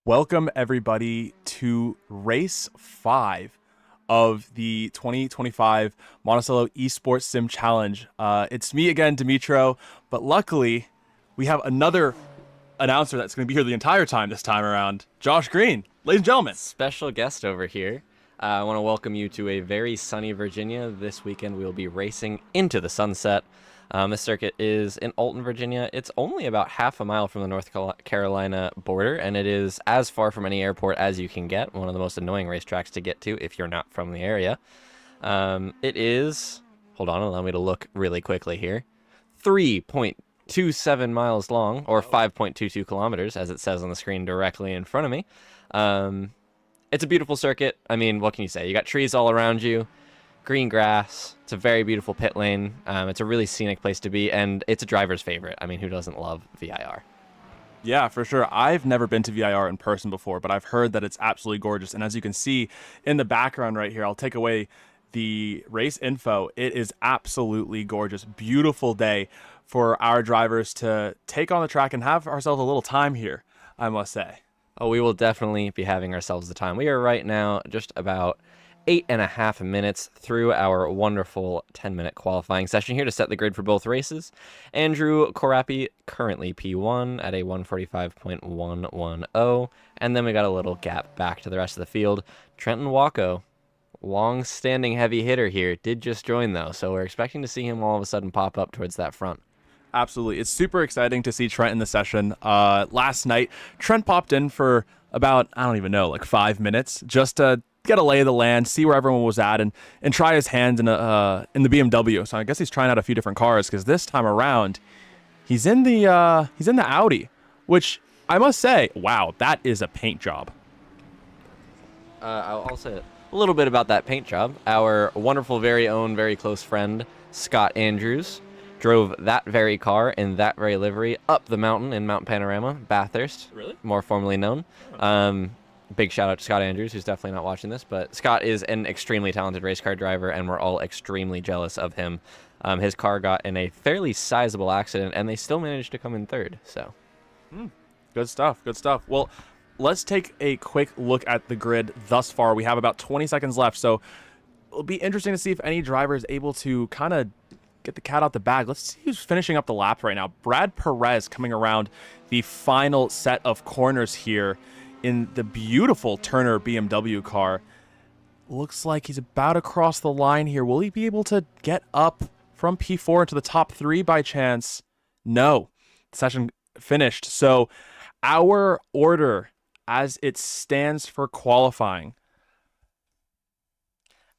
Welcome, everybody, to Race 5 of the 2025 Monticello Esports Sim Challenge. It's me again, Dimitro, but luckily, we have another announcer that's going to be here the entire time this time around, Josh Green. Ladies and gentlemen. Special guest over here. I want to welcome you to a very sunny Virginia. This weekend, we will be racing into the sunset. This circuit is in Alton, Virginia. It's only about half a mile from the North Carolina border, and it is as far from any airport as you can get. One of the most annoying racetracks to get to if you're not from the area. It is, hold on, allow me to look really quickly here, 3.27 miles long, or 5.22 kilometers, as it says on the screen directly in front of me. It's a beautiful circuit. I mean, what can you say? You got trees all around you. Green grass. It's a very beautiful pit lane. It's a really scenic place to be, and it's a driver's favorite. I mean, who doesn't love VIR? Yeah, for sure. I've never been to VIR in person before, but I've heard that it's absolutely gorgeous. And as you can see in the background right here, I'll take away the race info. It is absolutely gorgeous. Beautiful day for our drivers to take on the track and have ourselves a little time here, I must say. Oh, we will definitely be having ourselves the time. We are right now just about 8.5 minutes through our wonderful 10-minute qualifying session here to set the grid for both races. Andrew Korapi currently P1 at a 145.110, and then we got a little gap back to the rest of the field. Trenton Wacko, long-standing heavy hitter here, did just join though, so we're expecting to see him all of a sudden pop up towards that front. Absolutely. It's super exciting to see Trent in the session. Last night, Trent popped in for about, I don't even know, like 5 minutes just to get a lay of the land, see where everyone was at, and try his hands in the BMW. So I guess he's trying out a few different cars because this time around, he's in the Audi, which I must say, wow, that is a paint job. I'll say a little bit about that paint job. Our wonderful, very own, very close friend, Scott Andrews, drove that very car in that very livery up the mountain in Mount Panorama, Bathurst, Really? more formally known. Big shout out to Scott Andrews, who's definitely not watching this, but Scott is an extremely talented race car driver, and we're all extremely jealous of him. His car got in a fairly sizable accident, and they still managed to come in third. So, Good stuff. Good stuff. Well, let's take a quick look at the grid thus far. We have about 20 seconds left, so it'll be interesting to see if any driver is able to kind of get the cat out the bag. Let's see who's finishing up the lap right now. Brad Perez coming around the final set of corners here in the beautiful Turner BMW car. Looks like he's about to cross the line here. Will he be able to get up from P4 into the top 3 by chance? No. Session finished. So our order as it stands for qualifying.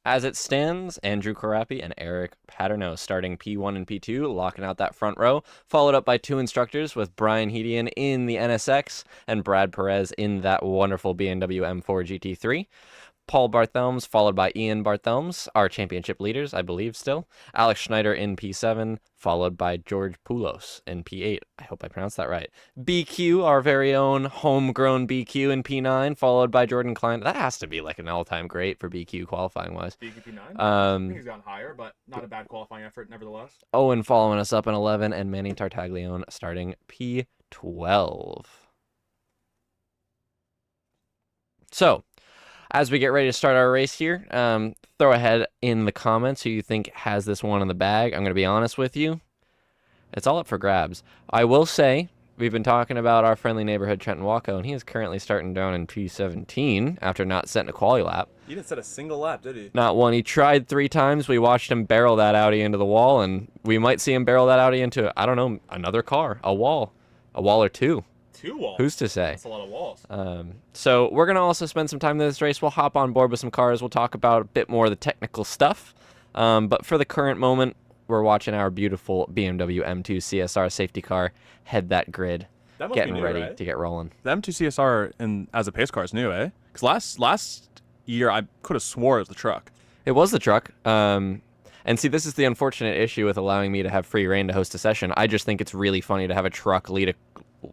as it stands, Andrew Korapi and Eric Paterno starting P1 and P2, locking out that front row, followed up by two instructors with Brian Hedian in the NSX and Brad Perez in that wonderful BMW M4 GT3. Paul Barthelms, followed by Ian Barthelms, our championship leaders, I believe still. Alex Schneider in P7, followed by George Poulos in P8. I hope I pronounced that right. BQ, our very own homegrown BQ in P9, followed by Jordan Klein. That has to be like an all-time great for BQ qualifying-wise. BQ P9? I think he's gone higher, but not a bad qualifying effort nevertheless. Owen following us up in 11, and Manny Tartaglione starting P12. So, as we get ready to start our race here, throw ahead in the comments who you think has this one in the bag. I'm going to be honest with you. It's all up for grabs. I will say, we've been talking about our friendly neighborhood Trenton Wacko, and he is currently starting down in P17 after not setting a quali lap. He didn't set a single lap, did he? Not one. He tried 3 times. We watched him barrel that Audi into the wall, and we might see him barrel that Audi into, I don't know, another car, a wall or two. 2 walls. Who's to say? That's a lot of walls. So we're going to also spend some time in this race. We'll hop on board with some cars. We'll talk about a bit more of the technical stuff. But for the current moment, we're watching our beautiful BMW M2 CSR safety car head that grid, That must getting be new, ready right? to get rolling. The M2 CSR as a pace car is new, eh? Because last year I could have swore it was the truck. It was the truck. And see, this is the unfortunate issue with allowing me to have free reign to host a session. I just think it's really funny to have a truck lead a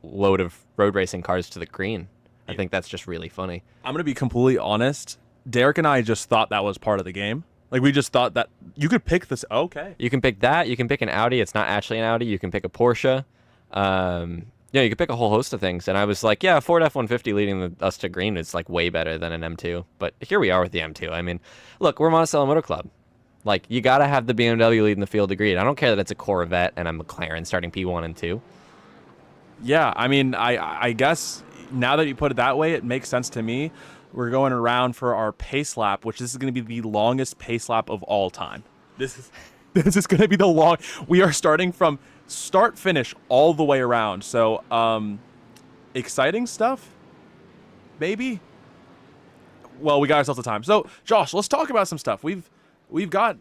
load of road racing cars to the green. I think that's just really funny. I'm going to be completely honest. Derek and I just thought that was part of the game. Like, we just thought that you could pick this. Okay. You can pick that. You can pick an Audi. It's not actually an Audi. You can pick a Porsche. Yeah, you could pick a whole host of things, and I was like, yeah, Ford F-150 leading us to green is like way better than an M2. But here we are with the M2. I mean, look, we're Monticello Motor Club. Like, you gotta have the BMW leading the field to green. I don't care that it's a Corvette and a McLaren starting P1 and 2. Yeah, I mean, I guess now that you put it that way, it makes sense to me. We're going around for our pace lap, which this is going to be the longest pace lap of all time. This is going to be the long. We are starting from start finish all the way around. So, exciting stuff, maybe. Well, we got ourselves the time. So, Josh, let's talk about some stuff. We've got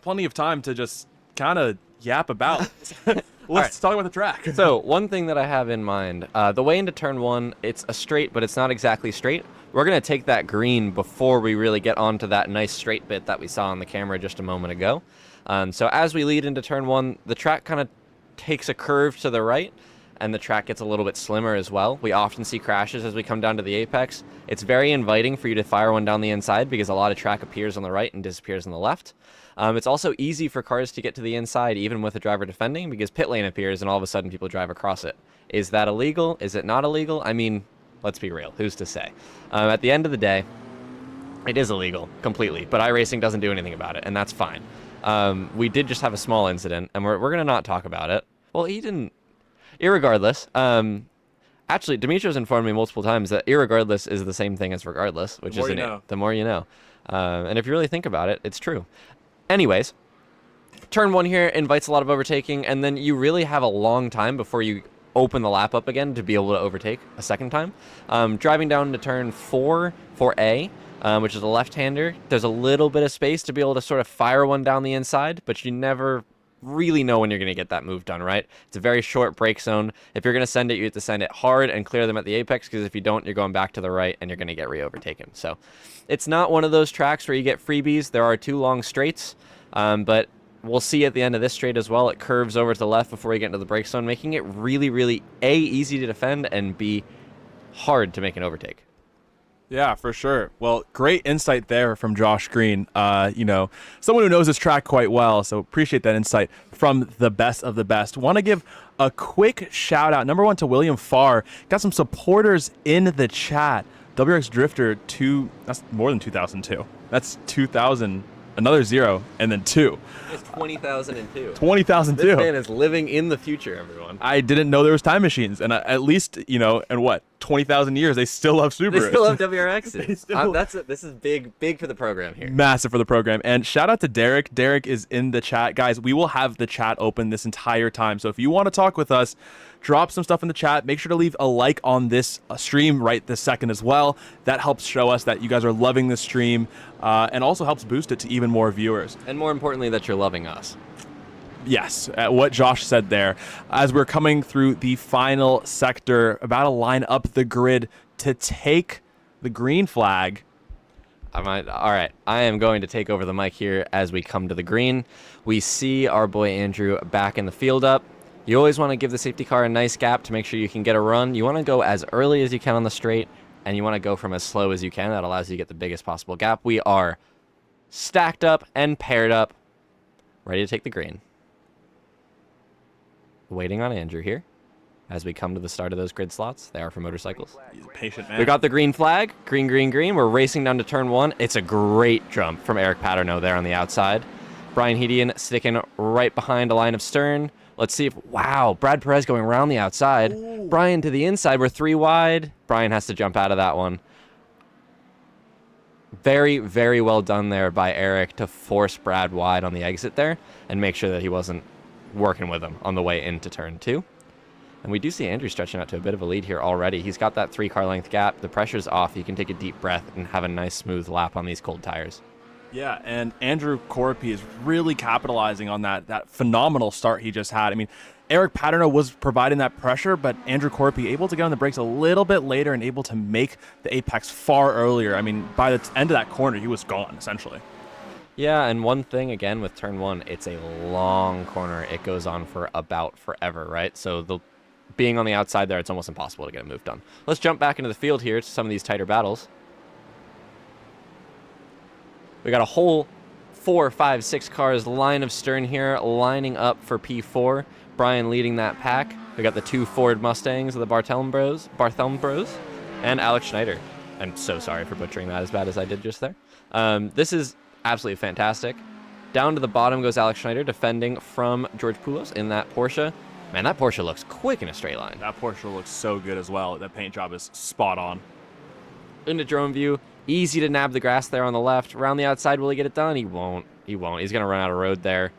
plenty of time to just kind of yap about. Let's talk about the track. So, one thing that I have in mind, the way into turn 1, it's a straight, but it's not exactly straight. We're going to take that green before we really get onto that nice straight bit that we saw on the camera just a moment ago. So as we lead into turn 1, the track kind of takes a curve to the right, and the track gets a little bit slimmer as well. We often see crashes as we come down to the apex. It's very inviting for you to fire one down the inside because a lot of track appears on the right and disappears on the left. It's also easy for cars to get to the inside even with a driver defending because pit lane appears and all of a sudden people drive across it. Is that illegal? Is it not illegal? I mean, let's be real. Who's to say? At the end of the day, it is illegal completely, but iRacing doesn't do anything about it, and that's fine. We did just have a small incident, and we're going to not talk about it. Well, he didn't. Irregardless, actually, Dimitro's informed me multiple times that irregardless is the same thing as regardless, which is the more you know. And if you really think about it, it's true. Anyways, turn 1 here invites a lot of overtaking, and then you really have a long time before you open the lap up again to be able to overtake a second time. Driving down to turn 4 for A, which is a left-hander, there's a little bit of space to be able to sort of fire one down the inside, but you never really know when you're going to get that move done, right? It's a very short brake zone. If you're going to send it, you have to send it hard and clear them at the apex, because if you don't, you're going back to the right and you're going to get re-overtaken. So it's not one of those tracks where you get freebies. There are 2 long straights, but we'll see at the end of this straight as well, it curves over to the left before you get into the brake zone, making it really, really, A, easy to defend, and B, hard to make an overtake. Yeah, for sure. Well, great insight there from Josh Green. You know, someone who knows this track quite well, so appreciate that insight from the best of the best. Want to give a quick shout out, number 1, to William Farr. Got some supporters in the chat. WRX Drifter 2, that's more than 2002. That's 2000, another 0, and then 2. It's 20,002. 20,002. This man is living in the future, everyone. I didn't know there was time machines, and at least, you know, in what, 20,000 years, they still love Subarus. They still have WRXs. This is big for the program here. Massive for the program. And shout out to Derek. Derek is in the chat. Guys, we will have the chat open this entire time. So if you want to talk with us, drop some stuff in the chat. Make sure to leave a like on this stream right this second as well. That helps show us that you guys are loving the stream, and also helps boost it to even more viewers. And more importantly, that you're loving us. Yes, what Josh said there. As we're coming through the final sector, about to line up the grid to take the green flag. All right, I am going to take over the mic here as we come to the green. We see our boy Andrew back in the field up. You always want to give the safety car a nice gap to make sure you can get a run. You want to go as early as you can on the straight, and you want to go from as slow as you can. That allows you to get the biggest possible gap. We are stacked up and paired up, ready to take the green. Waiting on Andrew here as we come to the start of those grid slots. They are for motorcycles. He's a patient man. We got the green flag. Green, green, green. We're racing down to turn 1. It's a great jump from Eric Paterno there on the outside. Brian Hedian sticking right behind a line of stern. Let's see if... Wow, Brad Perez going around the outside. Ooh. Brian to the inside. We're 3 wide. Brian has to jump out of that one. Very, very well done there by Eric to force Brad wide on the exit there and make sure that he wasn't working with him on the way into turn 2. And we do see Andrew stretching out to a bit of a lead here already. He's got that 3-car length gap. The pressure's off. He can take a deep breath and have a nice smooth lap on these cold tires. Yeah, and Andrew Corpy is really capitalizing on that phenomenal start he just had. I mean, Eric Paterno was providing that pressure, but Andrew Corpy able to get on the brakes a little bit later and able to make the apex far earlier. I mean, by the end of that corner, he was gone, essentially. Yeah, and one thing, again, with turn 1, it's a long corner. It goes on for about forever, right? So being on the outside there, it's almost impossible to get a move done. Let's jump back into the field here to some of these tighter battles. We got a whole 4, 5, 6 cars line of stern here, lining up for P4. Brian leading that pack. We got the 2 Ford Mustangs of the Barthelm Bros, and Alex Schneider. I'm so sorry for butchering that as bad as I did just there. This is absolutely fantastic. Down to the bottom goes Alex Schneider, defending from George Poulos in that Porsche. Man, that Porsche looks quick in a straight line. That Porsche looks so good as well. That paint job is spot on. Into drone view. Easy to nab the grass there on the left. Around the outside, will he get it done? He won't. He's going to run out of road there.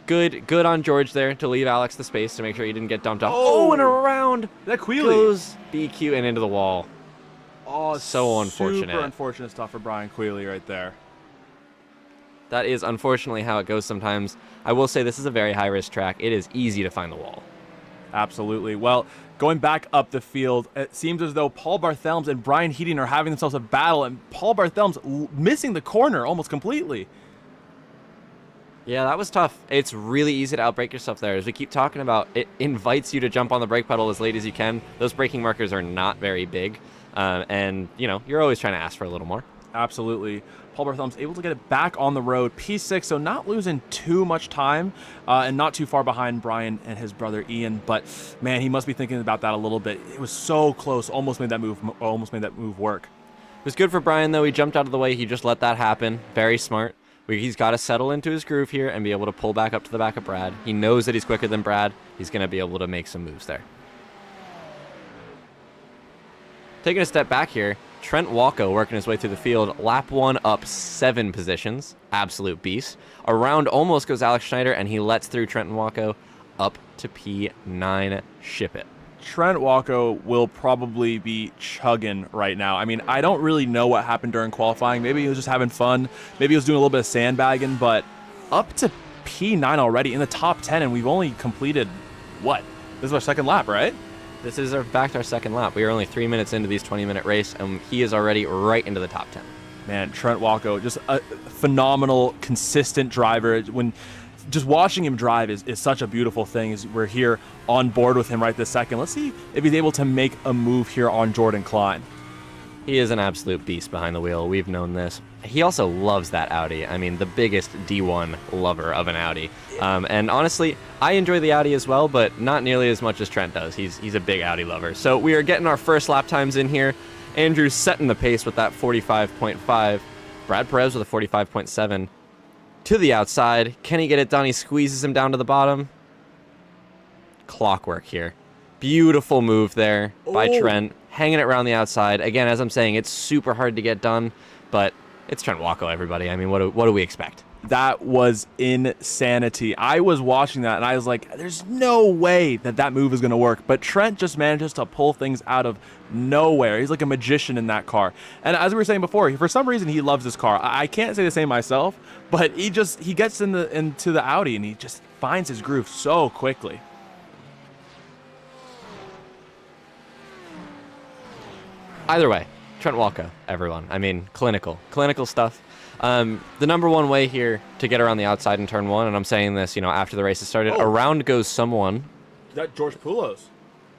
Good on George there to leave Alex the space to make sure he didn't get dumped off. Oh, and around that Quealy goes BQ and into the wall. Oh, so unfortunate. Super unfortunate stuff for Brian Quealy right there. That is unfortunately how it goes sometimes. I will say this is a very high-risk track. It is easy to find the wall. Absolutely. Well, going back up the field, it seems as though Paul Barthelms and Brian Heating are having themselves a battle, and Paul Barthelms missing the corner almost completely. Yeah, that was tough. It's really easy to outbrake yourself there. As we keep talking about, it invites you to jump on the brake pedal as late as you can. Those braking markers are not very big, and, you know, you're always trying to ask for a little more. Absolutely. Paul Barthelms able to get it back on the road. P6, so not losing too much time and not too far behind Brian and his brother Ian. But, man, he must be thinking about that a little bit. It was so close. Almost made that move work. It was good for Brian, though. He jumped out of the way. He just let that happen. Very smart. He's got to settle into his groove here and be able to pull back up to the back of Brad. He knows that he's quicker than Brad. He's going to be able to make some moves there. Taking a step back here, Trent Walko working his way through the field. Lap 1 up 7 positions. Absolute beast. Around almost goes Alex Schneider, and he lets through Trent Walko up to P9. Ship it. Trent Walko will probably be chugging right now. I mean, I don't really know what happened during qualifying. Maybe he was just having fun. Maybe he was doing a little bit of sandbagging, but up to P9 already in the top 10, and we've only completed, what? This is our second lap, right? This is back to our second lap. We are only 3 minutes into these 20-minute race, and he is already right into the top 10. Man, Trent Walko, just a phenomenal, consistent driver. When just watching him drive is such a beautiful thing. As we're here on board with him right this second. Let's see if he's able to make a move here on Jordan Klein. He is an absolute beast behind the wheel. We've known this. He also loves that Audi. I mean, the biggest D1 lover of an Audi. And honestly, I enjoy the Audi as well, but not nearly as much as Trent does. He's a big Audi lover. So we are getting our first lap times in here. Andrew's setting the pace with that 45.5. Brad Perez with a 45.7. To the outside. Can he get it done? He squeezes him down to the bottom. Clockwork here. Beautiful move there by Trent. Hanging it around the outside. Again, as I'm saying, it's super hard to get done, but it's Trent Walko, everybody. I mean, what do we expect? That was insanity. I was watching that, and I was like, there's no way that move is going to work. But Trent just manages to pull things out of nowhere. He's like a magician in that car. And as we were saying before, for some reason, he loves this car. I can't say the same myself, but he gets into the Audi, and he just finds his groove so quickly. Either way, Trent Walko, everyone. I mean, clinical stuff. The number one way here to get around the outside in turn 1, and I'm saying this, after the race has started, around goes someone. Is that George Poulos?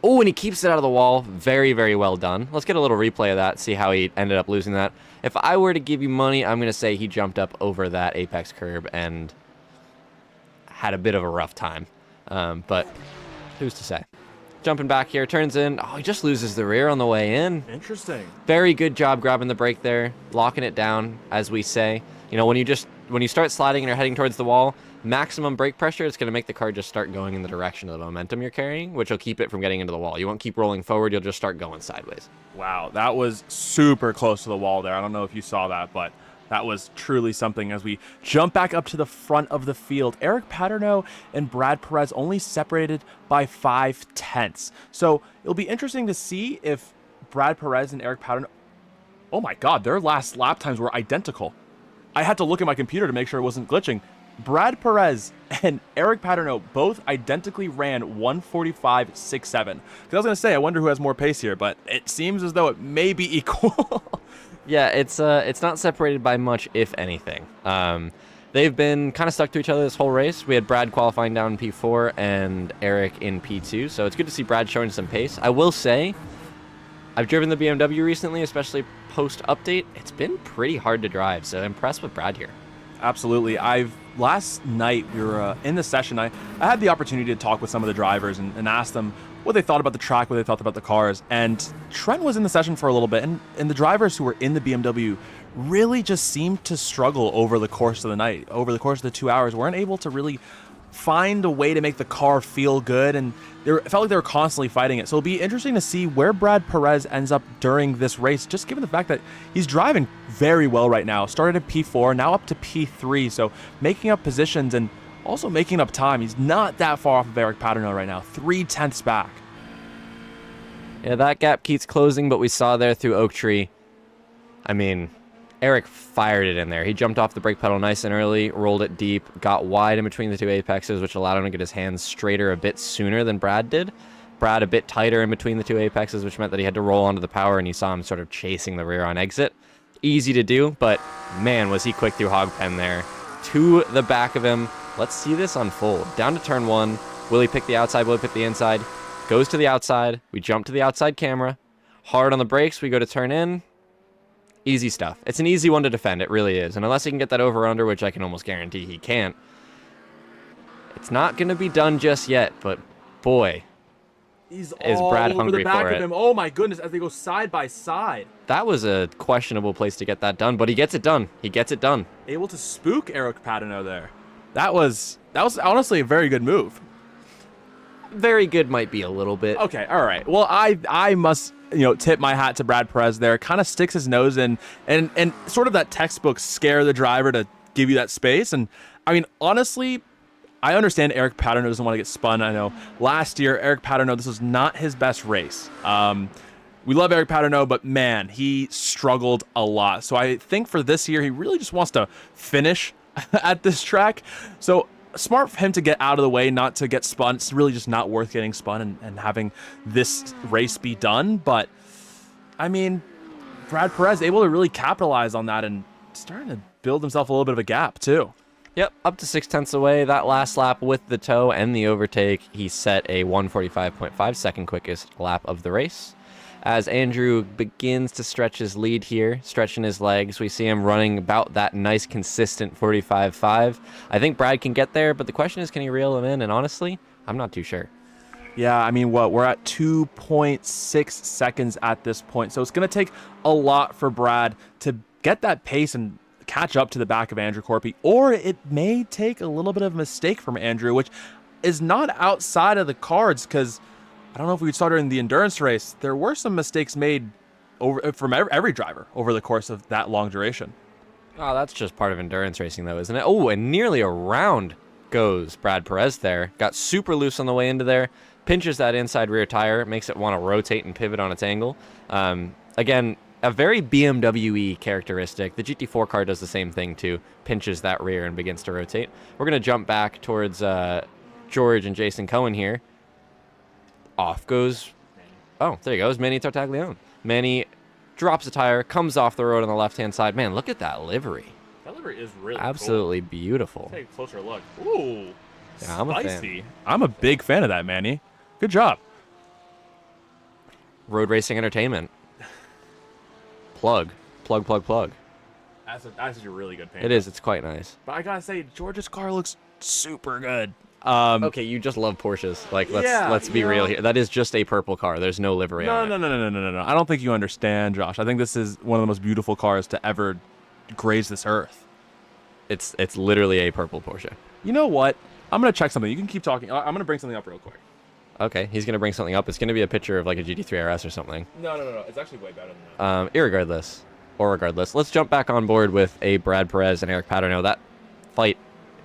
Oh, and he keeps it out of the wall. Very, very well done. Let's get a little replay of that, see how he ended up losing that. If I were to give you money, I'm going to say he jumped up over that apex curb and had a bit of a rough time. But who's to say? Jumping back here, turns in. Oh, he just loses the rear on the way in. Interesting. Very good job grabbing the brake there, locking it down, as we say. When you start sliding and you're heading towards the wall, maximum brake pressure, it's going to make the car just start going in the direction of the momentum you're carrying, which will keep it from getting into the wall. You won't keep rolling forward, you'll just start going sideways. Wow, that was super close to the wall there. I don't know if you saw that, but that was truly something. As we jump back up to the front of the field, Eric Paterno and Brad Perez only separated by 0.5. So it'll be interesting to see if Brad Perez and Eric Paterno... Oh my God, their last lap times were identical. I had to look at my computer to make sure it wasn't glitching. Brad Perez and Eric Paterno both identically ran 1:45.67. Because I was going to say, I wonder who has more pace here, but it seems as though it may be equal. Yeah, it's not separated by much, if anything. They've been kind of stuck to each other this whole race. We had Brad qualifying down in P4 and Eric in P2, so it's good to see Brad showing some pace. I will say, I've driven the BMW recently, especially post-update. It's been pretty hard to drive, so impressed with Brad here. Absolutely. I've last night we were in the session. I had the opportunity to talk with some of the drivers and ask them what they thought about the track, what they thought about the cars. And Trent was in the session for a little bit, and the drivers who were in the BMW really just seemed to struggle over the course of the night. Over the course of the 2 hours, weren't able to really find a way to make the car feel good, and it felt like they were constantly fighting it. So it'll be interesting to see where Brad Perez ends up during this race, just given the fact that he's driving very well right now. Started at P4, now up to P3, so making up positions and also making up time. He's not that far off of Eric Paterno right now, 3/10 back. Yeah, that gap keeps closing, but we saw there through Oak Tree. I mean, Eric fired it in there. He jumped off the brake pedal nice and early, rolled it deep, got wide in between the two apexes, which allowed him to get his hands straighter a bit sooner than Brad did. Brad a bit tighter in between the two apexes, which meant that he had to roll onto the power, and you saw him sort of chasing the rear on exit. Easy to do, but man, was he quick through hog pen there. To the back of him. Let's see this unfold. Down to turn 1. Will he pick the outside? Will he pick the inside? Goes to the outside. We jump to the outside camera. Hard on the brakes. We go to turn in. Easy stuff. It's an easy one to defend. It really is. And unless he can get that over under, which I can almost guarantee he can't, it's not going to be done just yet. But boy, He's is all Brad over hungry the back for of it. him. Oh my goodness, as they go side by side. That was a questionable place to get that done, but he gets it done. He gets it done. Able to spook Eric Paterno there. That was honestly a very good move. Very good might be a little bit. Okay, all right. Well, I must, tip my hat to Brad Perez there. Kind of sticks his nose in and sort of that textbook scare the driver to give you that space. And I mean, honestly, I understand Eric Paterno doesn't want to get spun. I know last year, Eric Paterno, this was not his best race. We love Eric Paterno, but man, he struggled a lot. So I think for this year, he really just wants to finish at this track. So smart for him to get out of the way, not to get spun. It's really just not worth getting spun and having this race be done. But I mean, Brad Perez able to really capitalize on that and starting to build himself a little bit of a gap too. Yep, up to 0.6 away. That last lap with the tow and the overtake, he set a 1:45.5 second quickest lap of the race. As Andrew begins to stretch his lead here, stretching his legs, we see him running about that nice, consistent 45.5. I think Brad can get there, but the question is, can he reel him in? And honestly, I'm not too sure. Yeah, I mean, we're at 2.6 seconds at this point. So it's going to take a lot for Brad to get that pace and catch up to the back of Andrew Corpy, or it may take a little bit of a mistake from Andrew, which is not outside of the cards, because I don't know if we started in the endurance race. There were some mistakes made from every driver over the course of that long duration. Oh, that's just part of endurance racing, though, isn't it? Oh, and nearly around goes Brad Perez there. Got super loose on the way into there. Pinches that inside rear tire. Makes it want to rotate and pivot on its angle. Again, a very BMW-y characteristic. The GT4 car does the same thing, too. Pinches that rear and begins to rotate. We're going to jump back towards George and Jason Cohen here. Off goes... Oh, there he goes. Manny Tartaglione. Manny drops a tire, comes off the road on the left-hand side. Man, look at that livery. That livery is really absolutely cool. Beautiful. Take a closer look. Ooh, yeah, I'm a fan. I'm a big fan of that, Manny. Good job. Road Racing Entertainment. Plug. That's a really good paint. It is. It's quite nice. But I gotta say, George's car looks super good. Okay, you just love Porsches. Like, let's be real here. That is just a purple car. There's no livery on it. No. I don't think you understand, Josh. I think this is one of the most beautiful cars to ever graze this earth. It's literally a purple Porsche. You know what? I'm gonna check something. You can keep talking. I'm gonna bring something up real quick. Okay, he's gonna bring something up. It's gonna be a picture of like a GT3 RS or something. No. It's actually way better than that. Regardless, let's jump back on board with a Brad Perez and Eric Paterno. That fight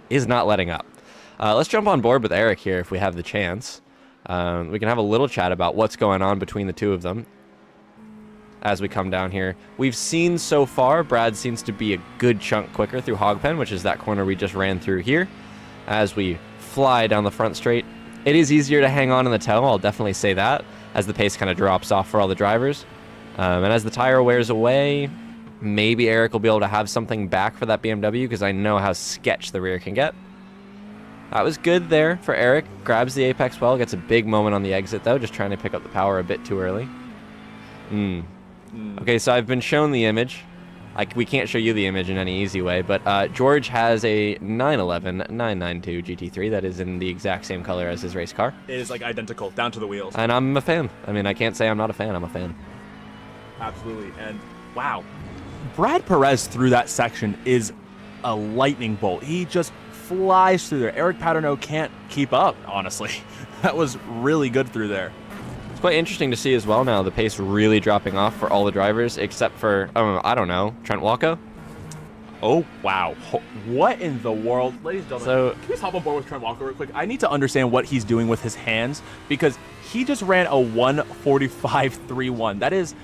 is not letting up. Let's jump on board with Eric here if we have the chance. We can have a little chat about what's going on between the two of them as we come down here. We've seen so far, Brad seems to be a good chunk quicker through Hogpen, which is that corner we just ran through here. As we fly down the front straight, it is easier to hang on in the tow, I'll definitely say that, as the pace kind of drops off for all the drivers. And as the tire wears away, maybe Eric will be able to have something back for that BMW, because I know how sketch the rear can get. That was good there for Eric. Grabs the apex well, gets a big moment on the exit though, just trying to pick up the power a bit too early. Okay, so I've been shown the image. We can't show you the image in any easy way, but George has a 911 992 GT3 that is in the exact same color as his race car. It is like identical, down to the wheels. And I'm a fan. I mean, I can't say I'm not a fan. I'm a fan. Absolutely. And wow, Brad Perez through that section is a lightning bolt. He just flies through there. Eric Paterno can't keep up, honestly. That was really good through there. It's quite interesting to see as well now, the pace really dropping off for all the drivers, except for, I don't know, Trent Walko? Oh, wow. What in the world? Ladies and gentlemen, So, can we just hop on board with Trent Walker real quick? I need to understand what he's doing with his hands, because he just ran a 1:45.31. That is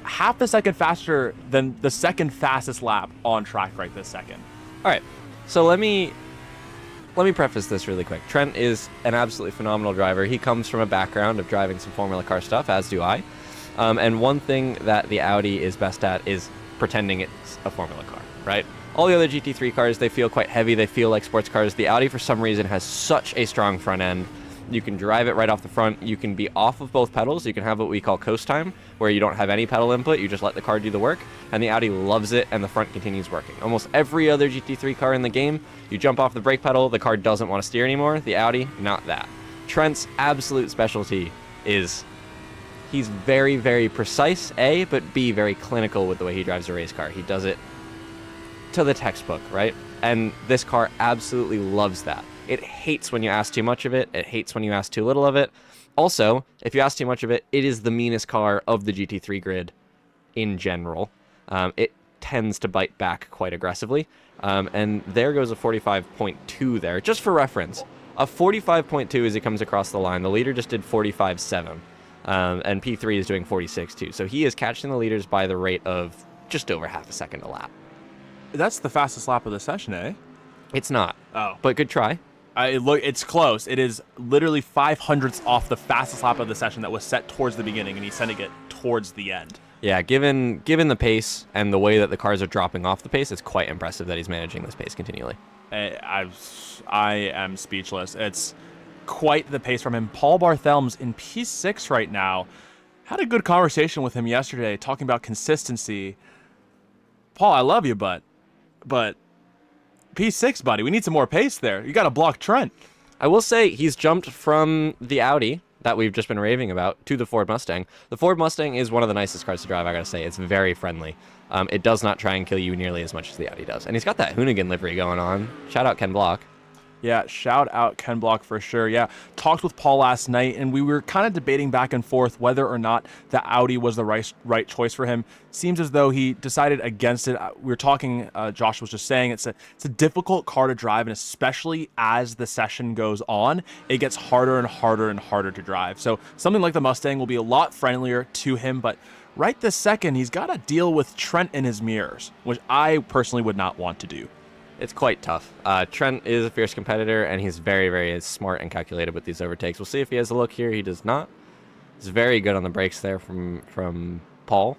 half a second faster than the second fastest lap on track right this second. all right, so let me preface this really quick. Trent is an absolutely phenomenal driver. He comes from a background of driving some Formula car stuff, as do I. And one thing that the Audi is best at is pretending it's a Formula car, right? All the other GT3 cars, they feel quite heavy. They feel like sports cars. The Audi, for some reason, has such a strong front end. You can drive it right off the front. You can be off of both pedals. You can have what we call coast time, where you don't have any pedal input. You just let the car do the work. And the Audi loves it, and the front continues working. Almost every other GT3 car in the game, you jump off the brake pedal, the car doesn't want to steer anymore. The Audi, not that. Trent's absolute specialty is he's very, very precise, A, but B, very clinical with the way he drives a race car. He does it to the textbook, right? And this car absolutely loves that. It hates when you ask too much of it. It hates when you ask too little of it. Also, if you ask too much of it, it is the meanest car of the GT3 grid in general. It tends to bite back quite aggressively. And there goes a 45.2 there. Just for reference, a 45.2 as he comes across the line. The leader just did 45.7. And P3 is doing 46.2. So he is catching the leaders by the rate of just over half a second a lap. That's the fastest lap of the session, eh? It's not. Oh. But good try. It's close. It is literally 500ths off the fastest lap of the session that was set towards the beginning, and he's sending it towards the end. Yeah, given the pace and the way that the cars are dropping off the pace, it's quite impressive that he's managing this pace continually. I am speechless. It's quite the pace from him. Paul Barthelm's in P6 right now. Had a good conversation with him yesterday, talking about consistency. Paul, I love you, but P6, buddy, we need some more pace there. You got to block Trent. I will say he's jumped from the Audi that we've just been raving about to the Ford Mustang. The Ford Mustang is one of the nicest cars to drive, I gotta say. It's very friendly. It does not try and kill you nearly as much as the Audi does. And he's got that Hoonigan livery going on. Shout out Ken Block. Yeah, shout out Ken Block for sure. Yeah, talked with Paul last night, and we were kind of debating back and forth whether or not the Audi was the right choice for him. Seems as though he decided against it. We were talking, Josh was just saying, it's a difficult car to drive, and especially as the session goes on, it gets harder and harder and harder to drive. So something like the Mustang will be a lot friendlier to him, but right this second, he's got to deal with Trent in his mirrors, which I personally would not want to do. It's quite tough. Trent is a fierce competitor, and he's very, very smart and calculated with these overtakes. We'll see if he has a look here. He does not. He's very good on the brakes there from Paul.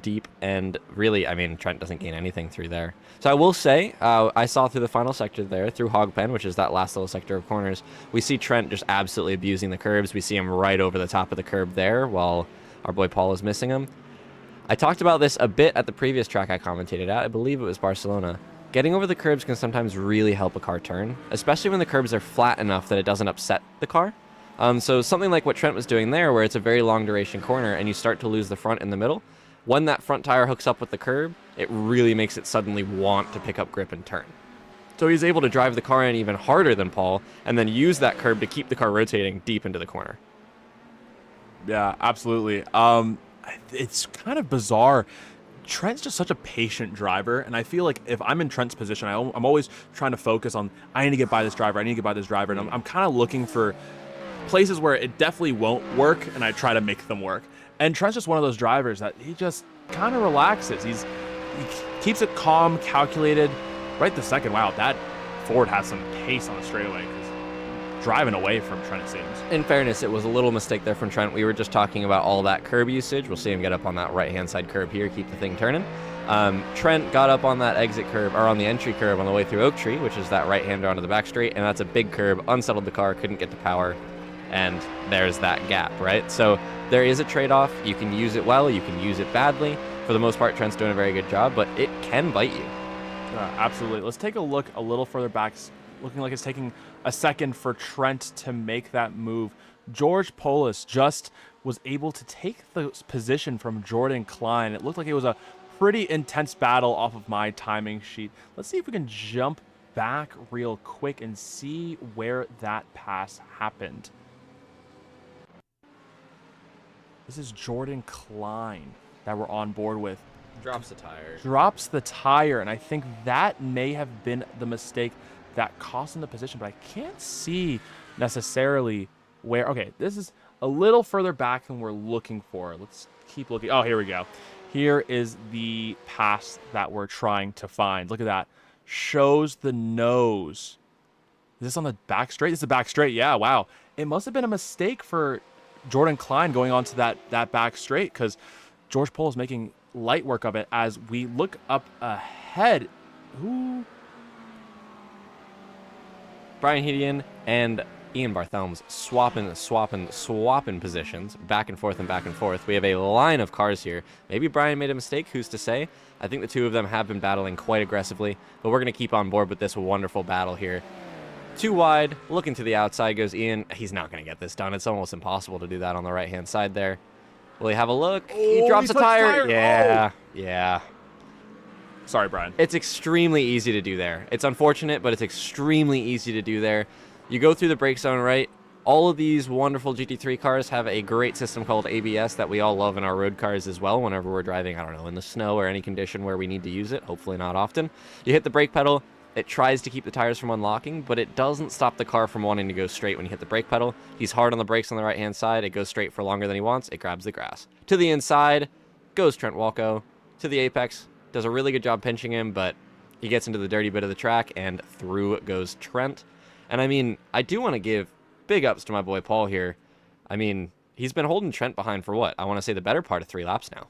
Deep, and really, I mean, Trent doesn't gain anything through there. So I will say, I saw through the final sector there, through Hogpen, which is that last little sector of corners, we see Trent just absolutely abusing the curbs. We see him right over the top of the curb there, while our boy Paul is missing him. I talked about this a bit at the previous track I commentated at. I believe it was Barcelona. Getting over the curbs can sometimes really help a car turn, especially when the curbs are flat enough that it doesn't upset the car. So something like what Trent was doing there, where it's a very long duration corner and you start to lose the front in the middle, when that front tire hooks up with the curb, it really makes it suddenly want to pick up grip and turn. So he's able to drive the car in even harder than Paul and then use that curb to keep the car rotating deep into the corner. Yeah, absolutely. It's kind of bizarre. Trent's just such a patient driver, and I feel like if I'm in Trent's position, I'm always trying to focus on, I need to get by this driver, and I'm kind of looking for places where it definitely won't work, and I try to make them work. And Trent's just one of those drivers that he just kind of relaxes. He keeps it calm, calculated. Right the second, wow, that Ford has some pace on the straightaway. Driving away from Trent, it seems. In fairness, it was a little mistake there from Trent. We were just talking about all that curb usage. We'll see him get up on that right-hand side curb here, keep the thing turning. Trent got up on that exit curb, or on the entry curb on the way through Oak Tree, which is that right-hander onto the back straight, and that's a big curb, unsettled the car, couldn't get the power, and there's that gap, right? So there is a trade-off. You can use it well, you can use it badly. For the most part, Trent's doing a very good job, but it can bite you. Absolutely. Let's take a look a little further back. Looking like it's taking a second for Trent to make that move. George Polis just was able to take the position from Jordan Klein. It looked like it was a pretty intense battle off of my timing sheet. Let's see if we can jump back real quick and see where that pass happened. This is Jordan Klein that we're on board with. Drops the tire. Drops the tire, and I think that may have been the mistake that cost him the position, but I can't see necessarily where. Okay, this is a little further back than we're looking for. Let's keep looking. Oh, here we go. Here is the pass that we're trying to find. Look at that. Shows the nose. Is this on the back straight? This is the back straight. Yeah, wow. It must have been a mistake for Jordan Klein going on to that back straight, because George Pole is making light work of it as we look up ahead. Who? Brian Hedian and Ian Barthelm's swapping positions back and forth and back and forth. We have a line of cars here. Maybe Brian made a mistake. Who's to say? I think the two of them have been battling quite aggressively, but we're going to keep on board with this wonderful battle here. Too wide, looking to the outside goes Ian. He's not going to get this done. It's almost impossible to do that on the right-hand side there. Will he have a look? Oh, he drops a tire. Yeah, oh. yeah. Sorry, Brian. It's extremely easy to do there. It's unfortunate, but it's extremely easy to do there. You go through the brake zone, right? All of these wonderful GT3 cars have a great system called ABS that we all love in our road cars as well whenever we're driving, I don't know, in the snow or any condition where we need to use it, hopefully not often. You hit the brake pedal, it tries to keep the tires from unlocking, but it doesn't stop the car from wanting to go straight when you hit the brake pedal. He's hard on the brakes on the right-hand side. It goes straight for longer than he wants. It grabs the grass. To the inside goes Trent Walco. To the apex. Does a really good job pinching him, but he gets into the dirty bit of the track, and through goes Trent. And I mean, I do want to give big ups to my boy Paul here. I mean, he's been holding Trent behind for what? I want to say the better part of 3 laps now.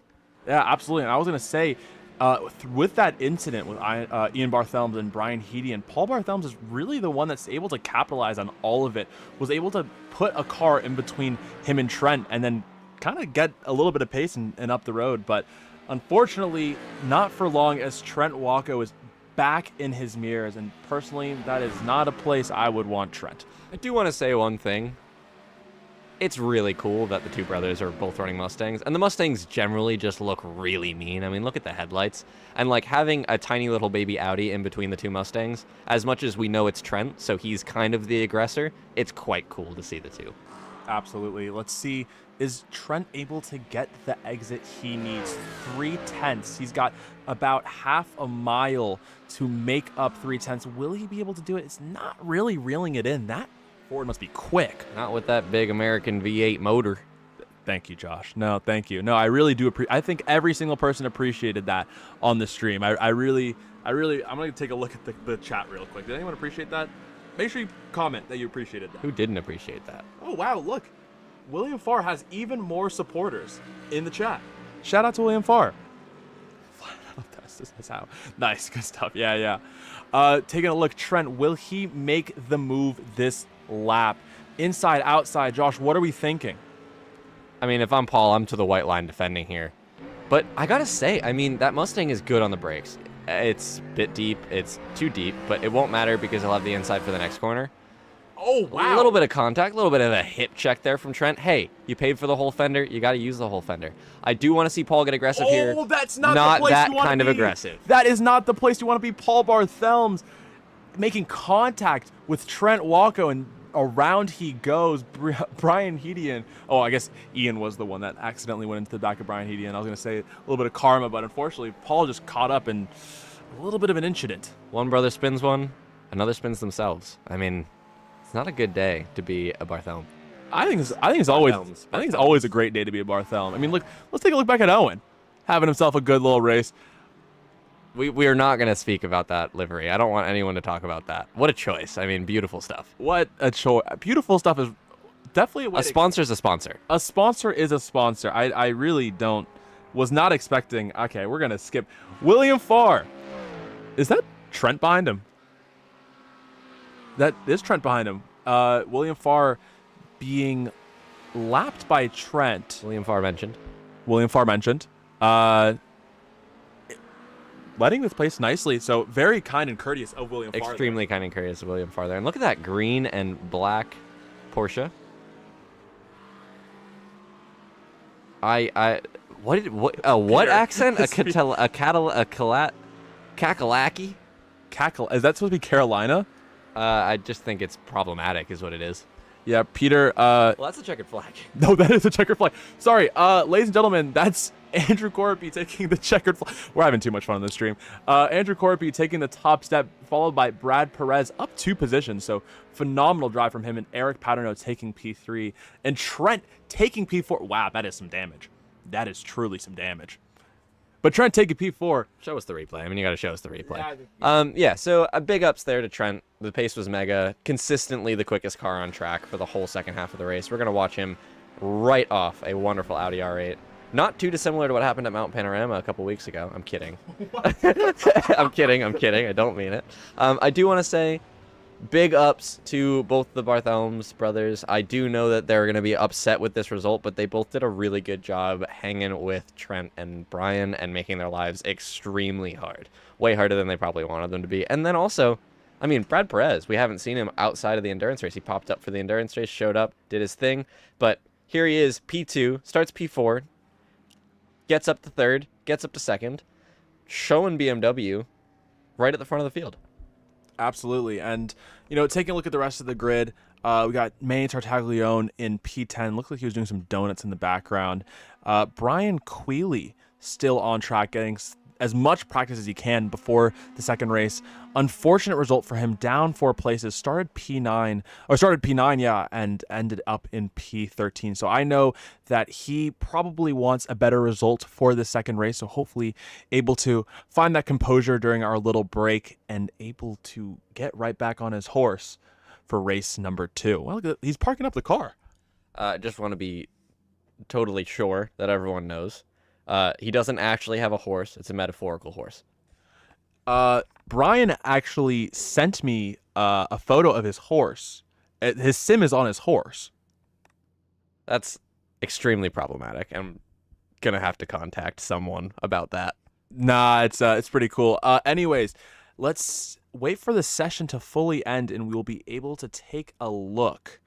Yeah, absolutely. And I was going to say, with that incident with Ian Barthelms and Brian Hedian, Paul Barthelms is really the one that's able to capitalize on all of it, was able to put a car in between him and Trent and then kind of get a little bit of pace and up the road. But unfortunately, not for long, as Trent Walco is back in his mirrors, and personally, that is not a place I would want Trent. I do want to say one thing. It's really cool that the two brothers are both running Mustangs, and the Mustangs generally just look really mean. I mean, look at the headlights. And like having a tiny little baby Audi in between the two Mustangs, as much as we know it's Trent, so he's kind of the aggressor, it's quite cool to see the two. Absolutely. Let's see. Is Trent able to get the exit he needs? 3/10. He's got about half a mile to make up 3/10. Will he be able to do it? It's not really reeling it in. That Ford must be quick. Not with that big American V8 motor. Thank you, Josh. No, thank you. No, I really do I think every single person appreciated that on the stream. I really, I'm going to take a look at the chat real quick. Did anyone appreciate that? Make sure you comment that you appreciated that. Who didn't appreciate that? Oh, wow, look. William Farr has even more supporters in the chat. Shout out to William Farr. That's how. Nice, good stuff. Yeah. Taking a look, Trent, will he make the move this lap? Inside, outside, Josh, what are we thinking? I mean, if I'm Paul, I'm to the white line defending here. But I gotta say, I mean, that Mustang is good on the brakes. It's a bit deep. It's too deep, but it won't matter because he'll have the inside for the next corner. Oh, wow. A little bit of contact, a little bit of a hip check there from Trent. Hey, you paid for the whole fender. You got to use the whole fender. I do want to see Paul get aggressive here. Oh, that's not the place that you want kind to be. of aggressive. That is not the place you want to be. Paul Barthelms making contact with Trent Walco, and around he goes. Brian Hedian. Oh, I guess Ian was the one that accidentally went into the back of Brian Hedian. I was going to say a little bit of karma, but unfortunately, Paul just caught up in a little bit of an incident. One brother spins one, another spins themselves. I mean, it's not a good day to be a Barthelm. I think it's always a great day to be a Barthelm. I mean, look, let's take a look back at Owen, having himself a good little race. We are not going to speak about that livery. I don't want anyone to talk about that. What a choice. I mean, beautiful stuff. What a choice. Beautiful stuff is definitely a way. A sponsor's a sponsor. A sponsor is a sponsor. I really was not expecting. Okay, we're going to skip. William Farr. Is that Trent behind him? That is Trent behind him. William Farr being lapped by Trent. William Farr mentioned. letting this place nicely. So very kind and courteous of William Farr. Extremely kind and courteous of William Farr there. And look at that green and black Porsche. What accent? Kakalaki? Is that supposed to be Carolina? I just think it's problematic is what it is. Yeah, Peter. Well, that's a checkered flag. No, that is a checkered flag. Sorry, ladies and gentlemen, that's Andrew Corpy taking the checkered flag. We're having too much fun on this stream. Andrew Corpy taking the top step, followed by Brad Perez up 2 positions. So phenomenal drive from him, and Eric Paterno taking P3, and Trent taking P4. Wow, that is some damage. That is truly some damage. But Trent taking P4. Show us the replay. I mean, you got to show us the replay. Yeah, so big ups there to Trent. The pace was mega. Consistently the quickest car on track for the whole second half of the race. We're going to watch him right off a wonderful Audi R8. Not too dissimilar to what happened at Mount Panorama a couple weeks ago. I'm kidding. I'm kidding. I don't mean it. I do want to say big ups to both the Barthelmes brothers. I do know that they're going to be upset with this result, but they both did a really good job hanging with Trent and Brian and making their lives extremely hard. Way harder than they probably wanted them to be. And then also, I mean, Brad Perez, we haven't seen him outside of the endurance race. He popped up for the endurance race, showed up, did his thing. But here he is, P2, starts P4, gets up to 3rd, gets up to 2nd, showing BMW right at the front of the field. Absolutely. And, taking a look at the rest of the grid, we got Manny Tartaglione in P10. Looked like he was doing some donuts in the background. Brian Quealy still on track, getting as much practice as he can before the second race. Unfortunate result for him, down 4 places. Started P9, and ended up in P13. So I know that he probably wants a better result for the second race. So hopefully able to find that composure during our little break and able to get right back on his horse for race number 2. Well, he's parking up the car. Just want to be totally sure that everyone knows. He doesn't actually have a horse. It's a metaphorical horse. Brian actually sent me a photo of his horse. His sim is on his horse. That's extremely problematic. I'm going to have to contact someone about that. Nah, it's pretty cool. Anyways, let's wait for the session to fully end, and we will be able to take a look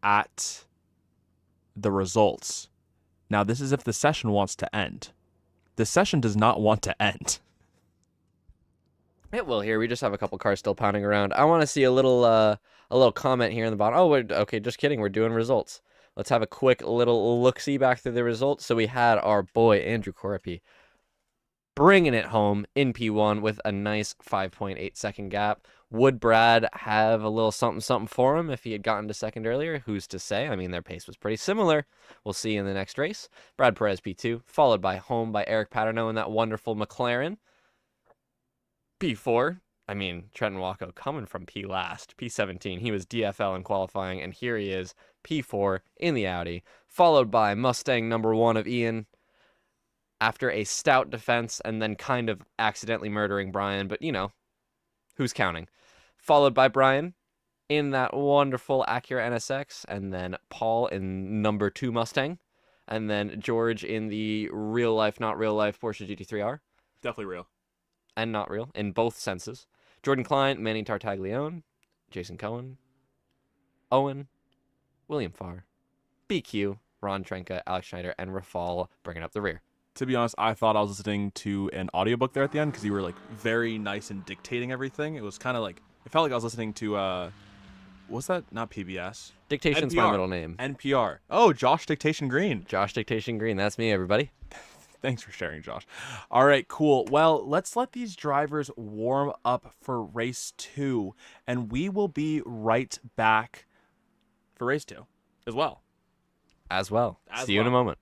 at the results. Now, this is if the session wants to end. The session does not want to end. It will here. We just have a couple cars still pounding around. I want to see a little comment here in the bottom. Oh, okay, just kidding. We're doing results. Let's have a quick little look-see back through the results. So we had our boy, Andrew Corpy, bringing it home in P1 with a nice 5.8 second gap. Would Brad have a little something for him if he had gotten to second earlier? Who's to say? I mean, their pace was pretty similar. We'll see in the next race. Brad Perez P2, followed by Eric Paterno in that wonderful McLaren. P4, I mean, Trenton Wacko coming from P last. P17, he was DFL in qualifying, and here he is, P4 in the Audi, followed by Mustang number 1 of Ian, after a stout defense and then kind of accidentally murdering Brian, but who's counting? Followed by Brian in that wonderful Acura NSX, and then Paul in number 2 Mustang, and then George in the real life, not real life Porsche GT3R. Definitely real. And not real, in both senses. Jordan Klein, Manny Tartaglione, Jason Cohen, Owen, William Farr, BQ, Ron Trenka, Alex Schneider, and Rafal bringing up the rear. To be honest, I thought I was listening to an audiobook there at the end because you were very nice in dictating everything. It was kind of it felt like I was listening to, what's that? Not PBS. Dictation's NPR. my middle name. NPR. Oh, Josh Dictation Green. Josh Dictation Green. That's me, everybody. Thanks for sharing, Josh. All right, cool. Well, let's let these drivers warm up for race 2, and we will be right back for race 2 as well. See you in a moment.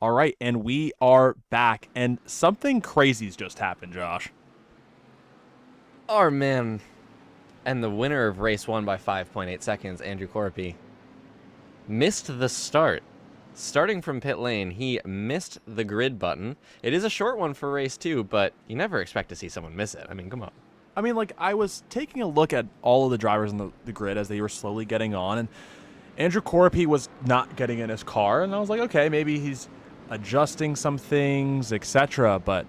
All right, and we are back, and something crazy's just happened, Josh. Our man and the winner of race 1 by 5.8 seconds, Andrew Corpy, missed the start. Starting from pit lane, he missed the grid button. It is a short one for race 2, but you never expect to see someone miss it. I mean, come on. I mean, like, I was taking a look at all of the drivers on the grid as they were slowly getting on, and Andrew Corpy was not getting in his car, and I was like, okay, maybe he's adjusting some things, etc., but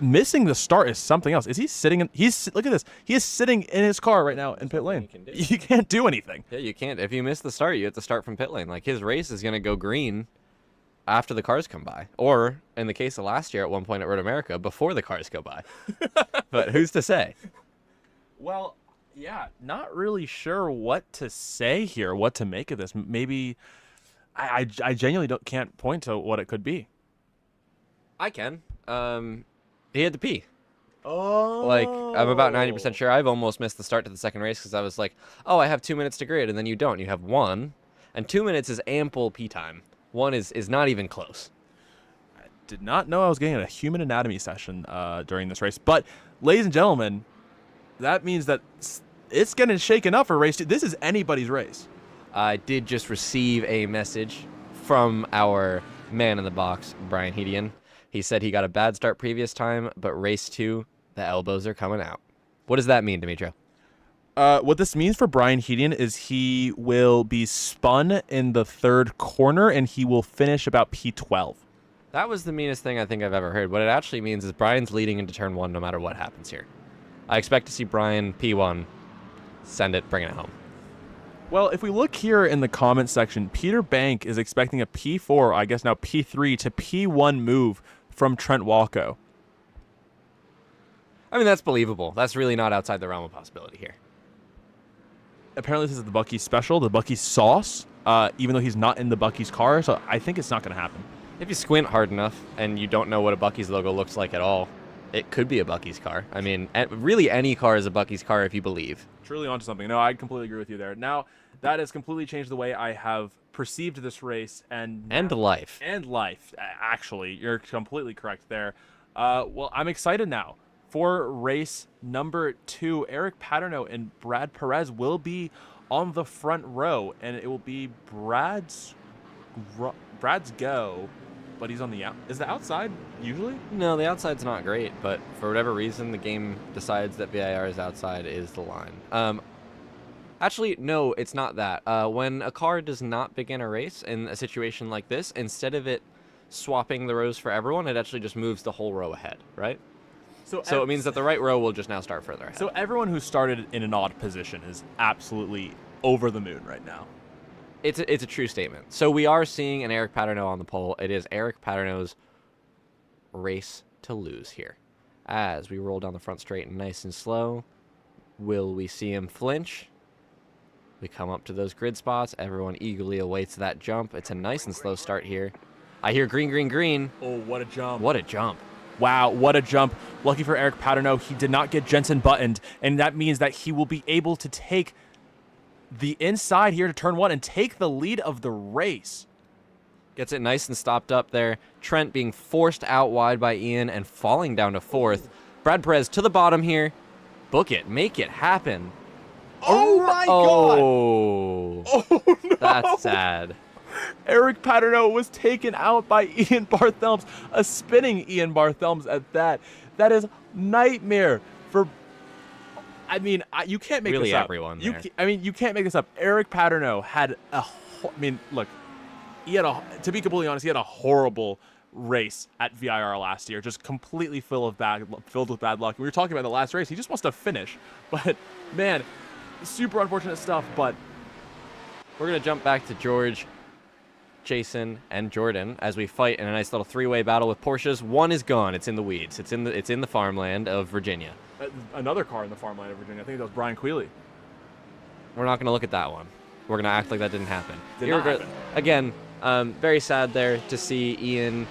missing the start is something else. Is he sitting in look at this. He is sitting in his car right now in pit lane. You can't do anything. Yeah, you can't. If you miss the start, you have to start from pit lane. Like, his race is going to go green after the cars come by. Or, in the case of last year at one point at Road America, before the cars go by. But who's to say? Well, yeah, not really sure what to say here, what to make of this. Maybe I genuinely can't point to what it could be. I can. He had to pee. Oh. Like, I'm about 90% sure. I've almost missed the start to the second race because I was like, oh, I have 2 minutes to grid, and then you don't. You have 1, and 2 minutes is ample pee time. 1 is not even close. I did not know I was getting a human anatomy session during this race. But, ladies and gentlemen, that means that it's getting shaken up for race 2. This is anybody's race. I did just receive a message from our man in the box, Brian Hedian. He said he got a bad start previous time, but race 2, the elbows are coming out. What does that mean, Dimitro? What this means for Brian Hedian is he will be spun in the 3rd corner, and he will finish about P12. That was the meanest thing I think I've ever heard. What it actually means is Brian's leading into turn 1 no matter what happens here. I expect to see Brian P1, send it, bring it home. Well, if we look here in the comment section, Peter Bank is expecting a P4, I guess now P3 to P1 move from Trent Walco. I mean, that's believable. That's really not outside the realm of possibility here. Apparently this is the Bucky's special, the Bucky's sauce, even though he's not in the Bucky's car, so I think it's not going to happen. If you squint hard enough and you don't know what a Bucky's logo looks like at all, it could be a Bucky's car. I mean, really any car is a Bucky's car if you believe. Truly onto something. No, I completely agree with you there. Now, that has completely changed the way I have perceived this race and life. And life, actually. You're completely correct there. Well, I'm excited now. For race number 2, Eric Paterno and Brad Perez will be on the front row, and it will be Brad's go, but he's on the out. Is the outside usually? No, the outside's not great, but for whatever reason, the game decides that VIR's outside is the line. Actually, no, it's not that. When a car does not begin a race in a situation like this, instead of it swapping the rows for everyone, it actually just moves the whole row ahead, right? So it means that the right row will just now start further ahead. So everyone who started in an odd position is absolutely over the moon right now. It's a true statement. So we are seeing an Eric Paterno on the pole. It is Eric Paterno's race to lose here. As we roll down the front straight and nice and slow, will we see him flinch? We come up to those grid spots. Everyone eagerly awaits that jump. It's a nice and slow start here. I hear green, green, green. Oh, what a jump. What a jump. Wow, what a jump. Lucky for Eric Paterno, he did not get Jensen buttoned, and that means that he will be able to take the inside here to turn 1 and take the lead of the race. Gets it nice and stopped up there. Trent being forced out wide by Ian and falling down to 4th. Brad Perez to the bottom here. Book it. Make it happen. Oh, my God. Oh, no. That's sad. Eric Paterno was taken out by Ian Barthelms, a spinning Ian Barthelms at that. That is nightmare for... I mean, you can't make really this up. Everyone you there. I mean, you can't make this up. Eric Paterno had I mean, look, he had to be completely honest, he had a horrible race at VIR last year, just completely filled with bad luck. We were talking about the last race. He just wants to finish. But, man, super unfortunate stuff, but... We're going to jump back to George, Jason, and Jordan as we fight in a nice little 3-way battle with Porsches. One is gone. It's in the weeds. It's in the farmland of Virginia. Another car in the farmland of Virginia. I think that was Brian Quealy. We're not going to look at that one. We're going to act like that didn't happen. Did not happen. Again, very sad there to see Ian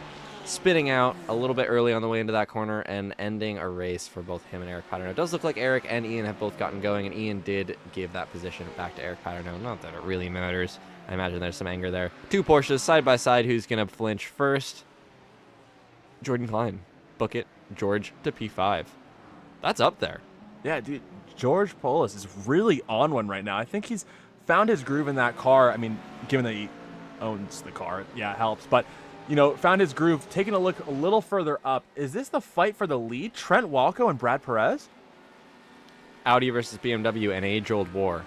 spinning out a little bit early on the way into that corner and ending a race for both him and Eric Paterno. It does look like Eric and Ian have both gotten going, and Ian did give that position back to Eric Paterno. Not that it really matters. I imagine there's some anger there. 2 Porsches side by side. Who's going to flinch first? Jordan Klein. Book it. George to P5. That's up there. Yeah, dude, George Polis is really on one right now. I think he's found his groove in that car. I mean, given that he owns the car, yeah, it helps. But, you know, found his groove. Taking a look a little further up, is this the fight for the lead? Trent Walco and Brad Perez? Audi versus BMW, an age-old war.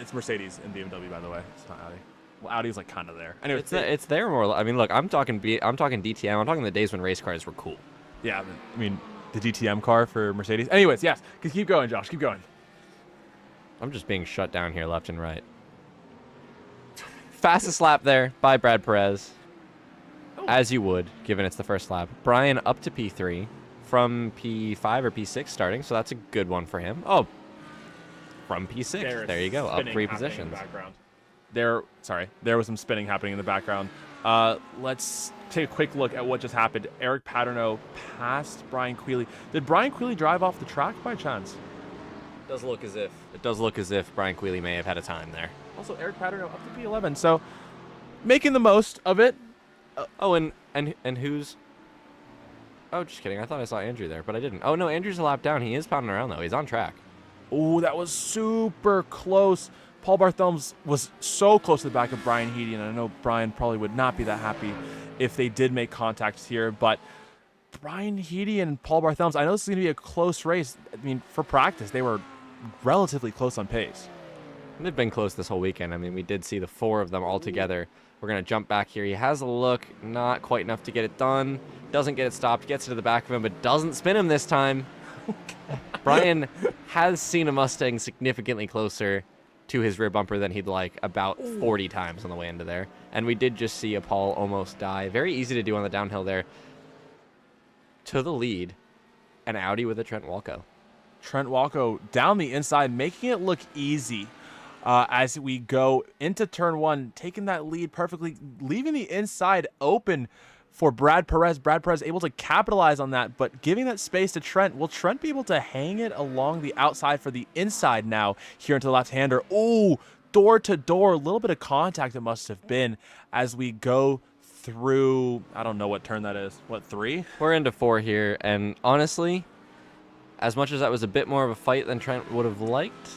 It's Mercedes and BMW, by the way. It's not Audi. Well, Audi's like kind of there. Anyway, It's there more. I mean, look, I'm talking DTM. I'm talking the days when race cars were cool. Yeah, I mean, the DTM car for Mercedes. Anyways, yes, keep going, Josh. Keep going. I'm just being shut down here left and right. Fastest lap there by Brad Perez. As you would, given it's the first lap. Brian up to P3 from P5 or P6 starting, so that's a good one for him. Oh, from P6. There you go, up 3 positions. There was some spinning happening in the background. Let's take a quick look at what just happened. Eric Paterno passed Brian Quealy. Did Brian Quealy drive off the track by chance? It does look as if Brian Quealy may have had a time there. Also, Eric Paterno up to P11, so making the most of it. And who's? Oh, just kidding. I thought I saw Andrew there, but I didn't. Oh no, Andrew's a lap down. He is pounding around though. He's on track. Oh, that was super close. Paul Barthelmes was so close to the back of Brian Heady, and I know Brian probably would not be that happy if they did make contact here, but Brian Heady and Paul Barthelmes, I know this is going to be a close race. I mean, for practice, they were relatively close on pace. They've been close this whole weekend. I mean, we did see the 4 of them all together. We're going to jump back here. He has a look, not quite enough to get it done. Doesn't get it stopped, gets it to the back of him, but doesn't spin him this time. Brian has seen a Mustang significantly closer to his rear bumper than he'd like, about 40 times on the way into there. And we did just see a Paul almost die. Very easy to do on the downhill there. To the lead, an Audi with a Trent Walco. Trent Walco down the inside, making it look easy as we go into turn 1, taking that lead perfectly, leaving the inside open for Brad Perez. Brad Perez able to capitalize on that, but giving that space to Trent. Will Trent be able to hang it along the outside for the inside now here into the left-hander? Oh, door to door, a little bit of contact it must have been as we go through, I don't know what turn that is. What, 3? We're into 4 here, and honestly, as much as that was a bit more of a fight than Trent would have liked,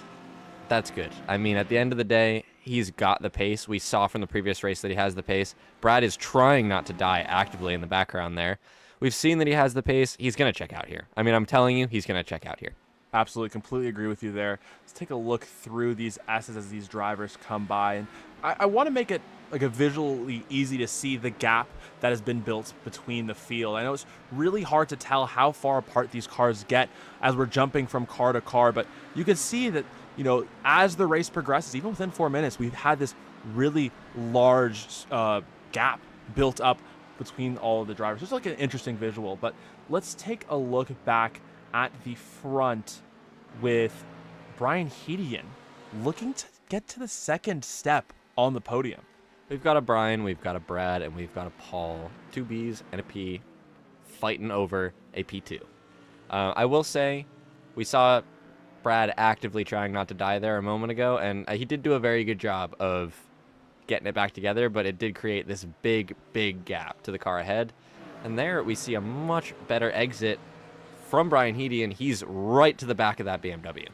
that's good. I mean, at the end of the day, he's got the pace. We saw from the previous race that he has the pace. Brad is trying not to die actively in the background there. We've seen that he has the pace. He's going to check out here. I mean, I'm telling you, he's going to check out here. Absolutely, completely agree with you there. Let's take a look through these S's as these drivers come by. And I want to make it like a visually easy to see the gap that has been built between the field. I know it's really hard to tell how far apart these cars get as we're jumping from car to car, but you can see that, you know, as the race progresses, even within 4 minutes, we've had this really large gap built up between all of the drivers. It's like an interesting visual, but let's take a look back at the front with Brian Hedian looking to get to the second step on the podium. We've got a Brian, we've got a Brad, and we've got a Paul. 2 Bs and a P fighting over a P2. I will say we saw Brad actively trying not to die there a moment ago, and he did do a very good job of getting it back together, but it did create this big, big gap to the car ahead. And there we see a much better exit from Brian Heady, and he's right to the back of that BMW.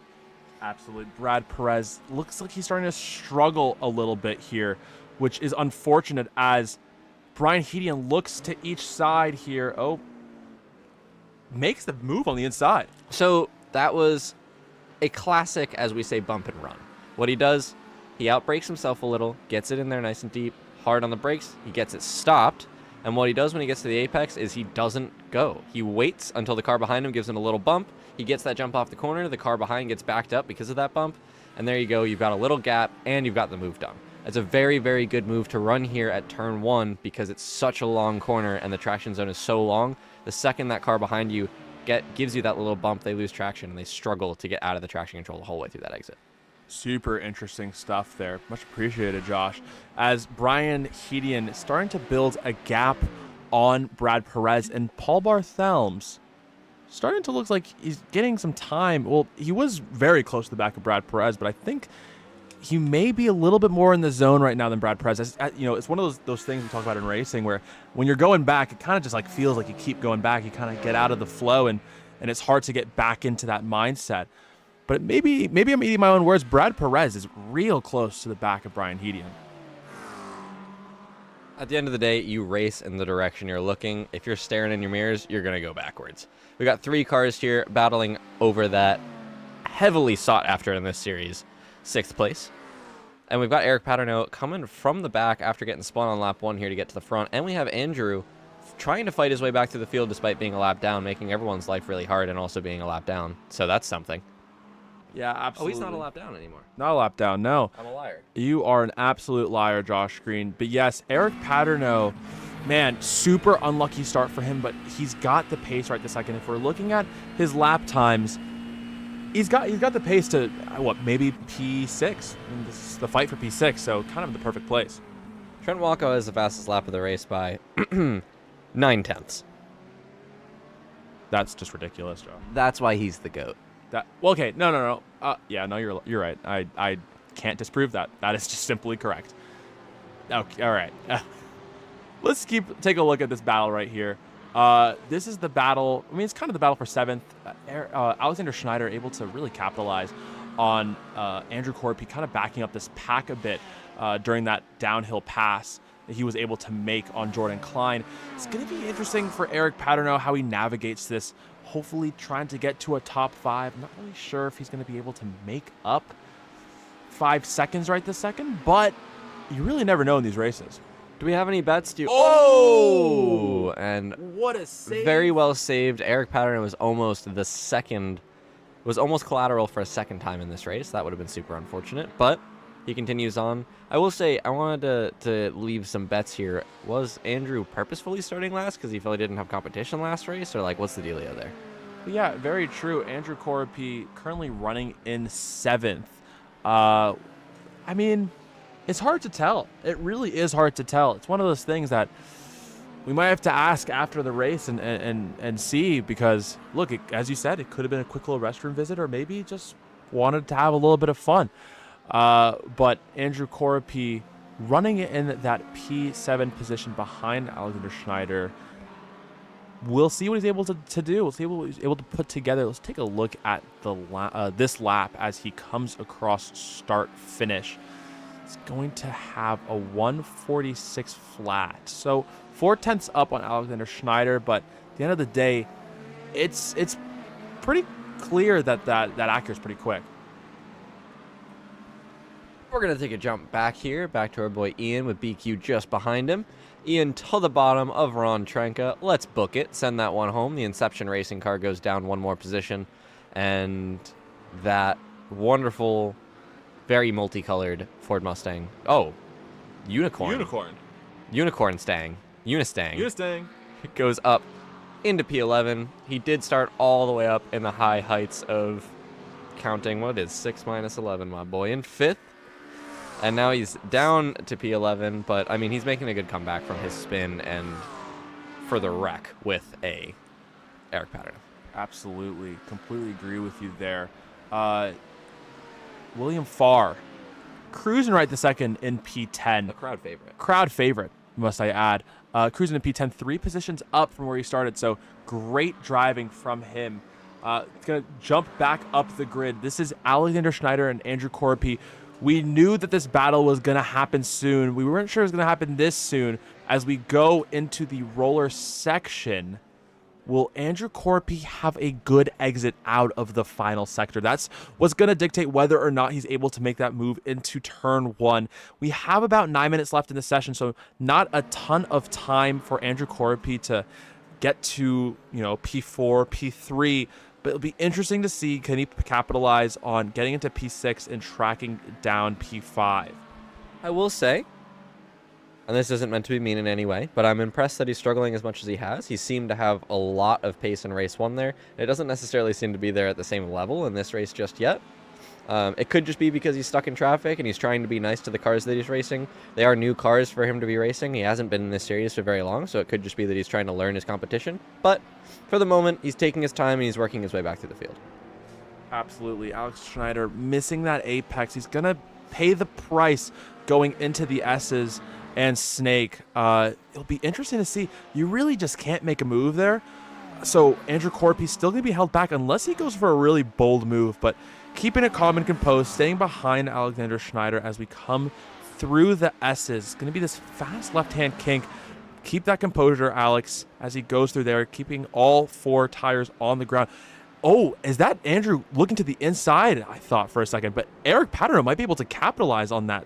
Absolutely. Brad Perez looks like he's starting to struggle a little bit here, which is unfortunate as Brian Hedian looks to each side here. Oh, makes the move on the inside. So that was a classic, as we say, bump and run. What he does, he outbrakes himself a little, gets it in there nice and deep, hard on the brakes, he gets it stopped, and what he does when he gets to the apex is he doesn't go. He waits until the car behind him gives him a little bump, he gets that jump off the corner, the car behind gets backed up because of that bump, and there you go, you've got a little gap, and you've got the move done. It's a very, very good move to run here at turn 1 because it's such a long corner and the traction zone is so long. The second that car behind you gives you that little bump, they lose traction and they struggle to get out of the traction control the whole way through that exit. Super interesting stuff there. Much appreciated, Josh. As Brian Hedian starting to build a gap on Brad Perez. And Paul Barthelm's starting to look like he's getting some time. Well, he was very close to the back of Brad Perez, but I think he may be a little bit more in the zone right now than Brad Perez. It's one of those things we talk about in racing where when you're going back, it kind of just like feels like you keep going back. You kind of get out of the flow, and it's hard to get back into that mindset. But maybe I'm eating my own words. Brad Perez is real close to the back of Brian Hedian. At the end of the day, you race in the direction you're looking. If you're staring in your mirrors, you're going to go backwards. We got 3 cars here battling over that heavily sought after in this series 6th place. And we've got Eric Paterno coming from the back after getting spun on lap 1 here to get to the front. And we have Andrew trying to fight his way back through the field despite being a lap down, making everyone's life really hard and also being a lap down. So that's something. Yeah, absolutely. Oh, he's not a lap down anymore. Not a lap down, no. I'm a liar. You are an absolute liar, Josh Green. But yes, Eric Paterno, man, super unlucky start for him, but he's got the pace right this second. If we're looking at his lap times, he's got the pace to, maybe P6. And this is the fight for P6, so kind of in the perfect place. Trent Walko has the fastest lap of the race by 9/10. That's just ridiculous, Joe. That's why he's the GOAT. Okay, no. You're right. I can't disprove that. That is just simply correct. Okay, all right. Let's take a look at this battle right here. This is the battle. I mean, it's kind of the battle for 7th. Alexander Schneider able to really capitalize on Andrew Corpy kind of backing up this pack a bit during that downhill pass that he was able to make on Jordan Klein. It's going to be interesting for Eric Paterno how he navigates this. Hopefully trying to get to a top 5. I'm not really sure if he's going to be able to make up 5 seconds right this second, but you really never know in these races. Do we have any bets? Oh! And what a save. Very well saved. Eric Paterno was almost collateral for a second time in this race. That would have been super unfortunate, but he continues on. I will say, I wanted to leave some bets here. Was Andrew purposefully starting last because he felt he didn't have competition last race, or like what's the dealio there? Yeah, very true. Andrew Corpy currently running in 7th. I mean, it's hard to tell. It really is hard to tell. It's one of those things that we might have to ask after the race and see, because look, as you said, it could have been a quick little restroom visit, or maybe just wanted to have a little bit of fun. But Andrew Corpy running in that P7 position behind Alexander Schneider. We'll see what he's able to do. We'll see what he's able to put together. Let's take a look at this lap as he comes across start finish. It's going to have a 146 flat. So 4/10 up on Alexander Schneider, but at the end of the day, it's pretty clear that Acura is pretty quick. We're going to take a jump back here, back to our boy Ian with BQ just behind him. Ian to the bottom of Ron Trenka. Let's book it. Send that one home. The Inception Racing car goes down one more position. And that wonderful, very multicolored Ford Mustang. Oh, Unicorn Stang. Unistang. Goes up into P11. He did start all the way up in the high heights of counting, what is 6 minus 11, my boy, in 5th. And now he's down to P11, but, I mean, he's making a good comeback from his spin and for the wreck with a Eric Paterno. Absolutely. Completely agree with you there. William Farr cruising right the second in P10. A crowd favorite. Crowd favorite, must I add. Cruising in P10, 3 positions up from where he started, so great driving from him. It's going to jump back up the grid. This is Alexander Schneider and Andrew Corpy. We knew that this battle was going to happen soon. We weren't sure it was going to happen this soon. As we go into the roller section, will Andrew Corpy have a good exit out of the final sector? That's what's going to dictate whether or not he's able to make that move into turn 1. We have about 9 minutes left in the session, so not a ton of time for Andrew Corpy to get to, P4, P3. But it'll be interesting to see, can he capitalize on getting into P6 and tracking down P5? I will say, and this isn't meant to be mean in any way, but I'm impressed that he's struggling as much as he has. He seemed to have a lot of pace in race 1 there. It doesn't necessarily seem to be there at the same level in this race just yet. It could just be because he's stuck in traffic and he's trying to be nice to the cars that he's racing. They are new cars for him to be racing. He hasn't been in this series for very long, so it could just be that he's trying to learn his competition. But for the moment, he's taking his time and he's working his way back through the field. Absolutely. Alex Schneider missing that apex. He's going to pay the price going into the S's and Snake. It'll be interesting to see. You really just can't make a move there. So Andrew Corpy's still going to be held back unless he goes for a really bold move. But keeping it calm and composed, staying behind Alexander Schneider as we come through the S's. It's going to be this fast left-hand kink. Keep that composure, Alex, as he goes through there, keeping all 4 tires on the ground. Oh, is that Andrew looking to the inside? I thought for a second, but Eric Paterno might be able to capitalize on that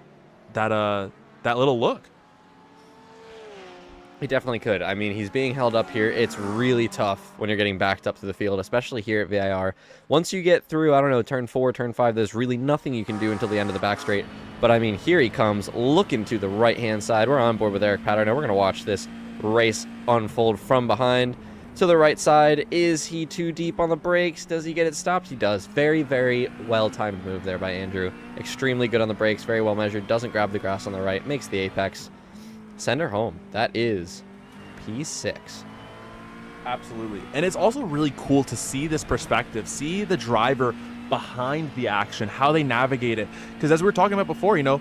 little look. He definitely could. I mean, he's being held up here. It's really tough when you're getting backed up to the field, especially here at VIR. Once you get through, I don't know, turn 4, turn 5, there's really nothing you can do until the end of the back straight. But I mean, here he comes, looking to the right-hand side. We're on board with Eric Paterno. We're going to watch this race unfold from behind to the right side. Is he too deep on the brakes? Does he get it stopped? He does. Very, very well-timed move there by Andrew. Extremely good on the brakes, very well measured. Doesn't grab the grass on the right, makes the apex. Send her home. That is P6. Absolutely. And it's also really cool to see this perspective, see the driver behind the action, how they navigate it. Because as we were talking about before, you know,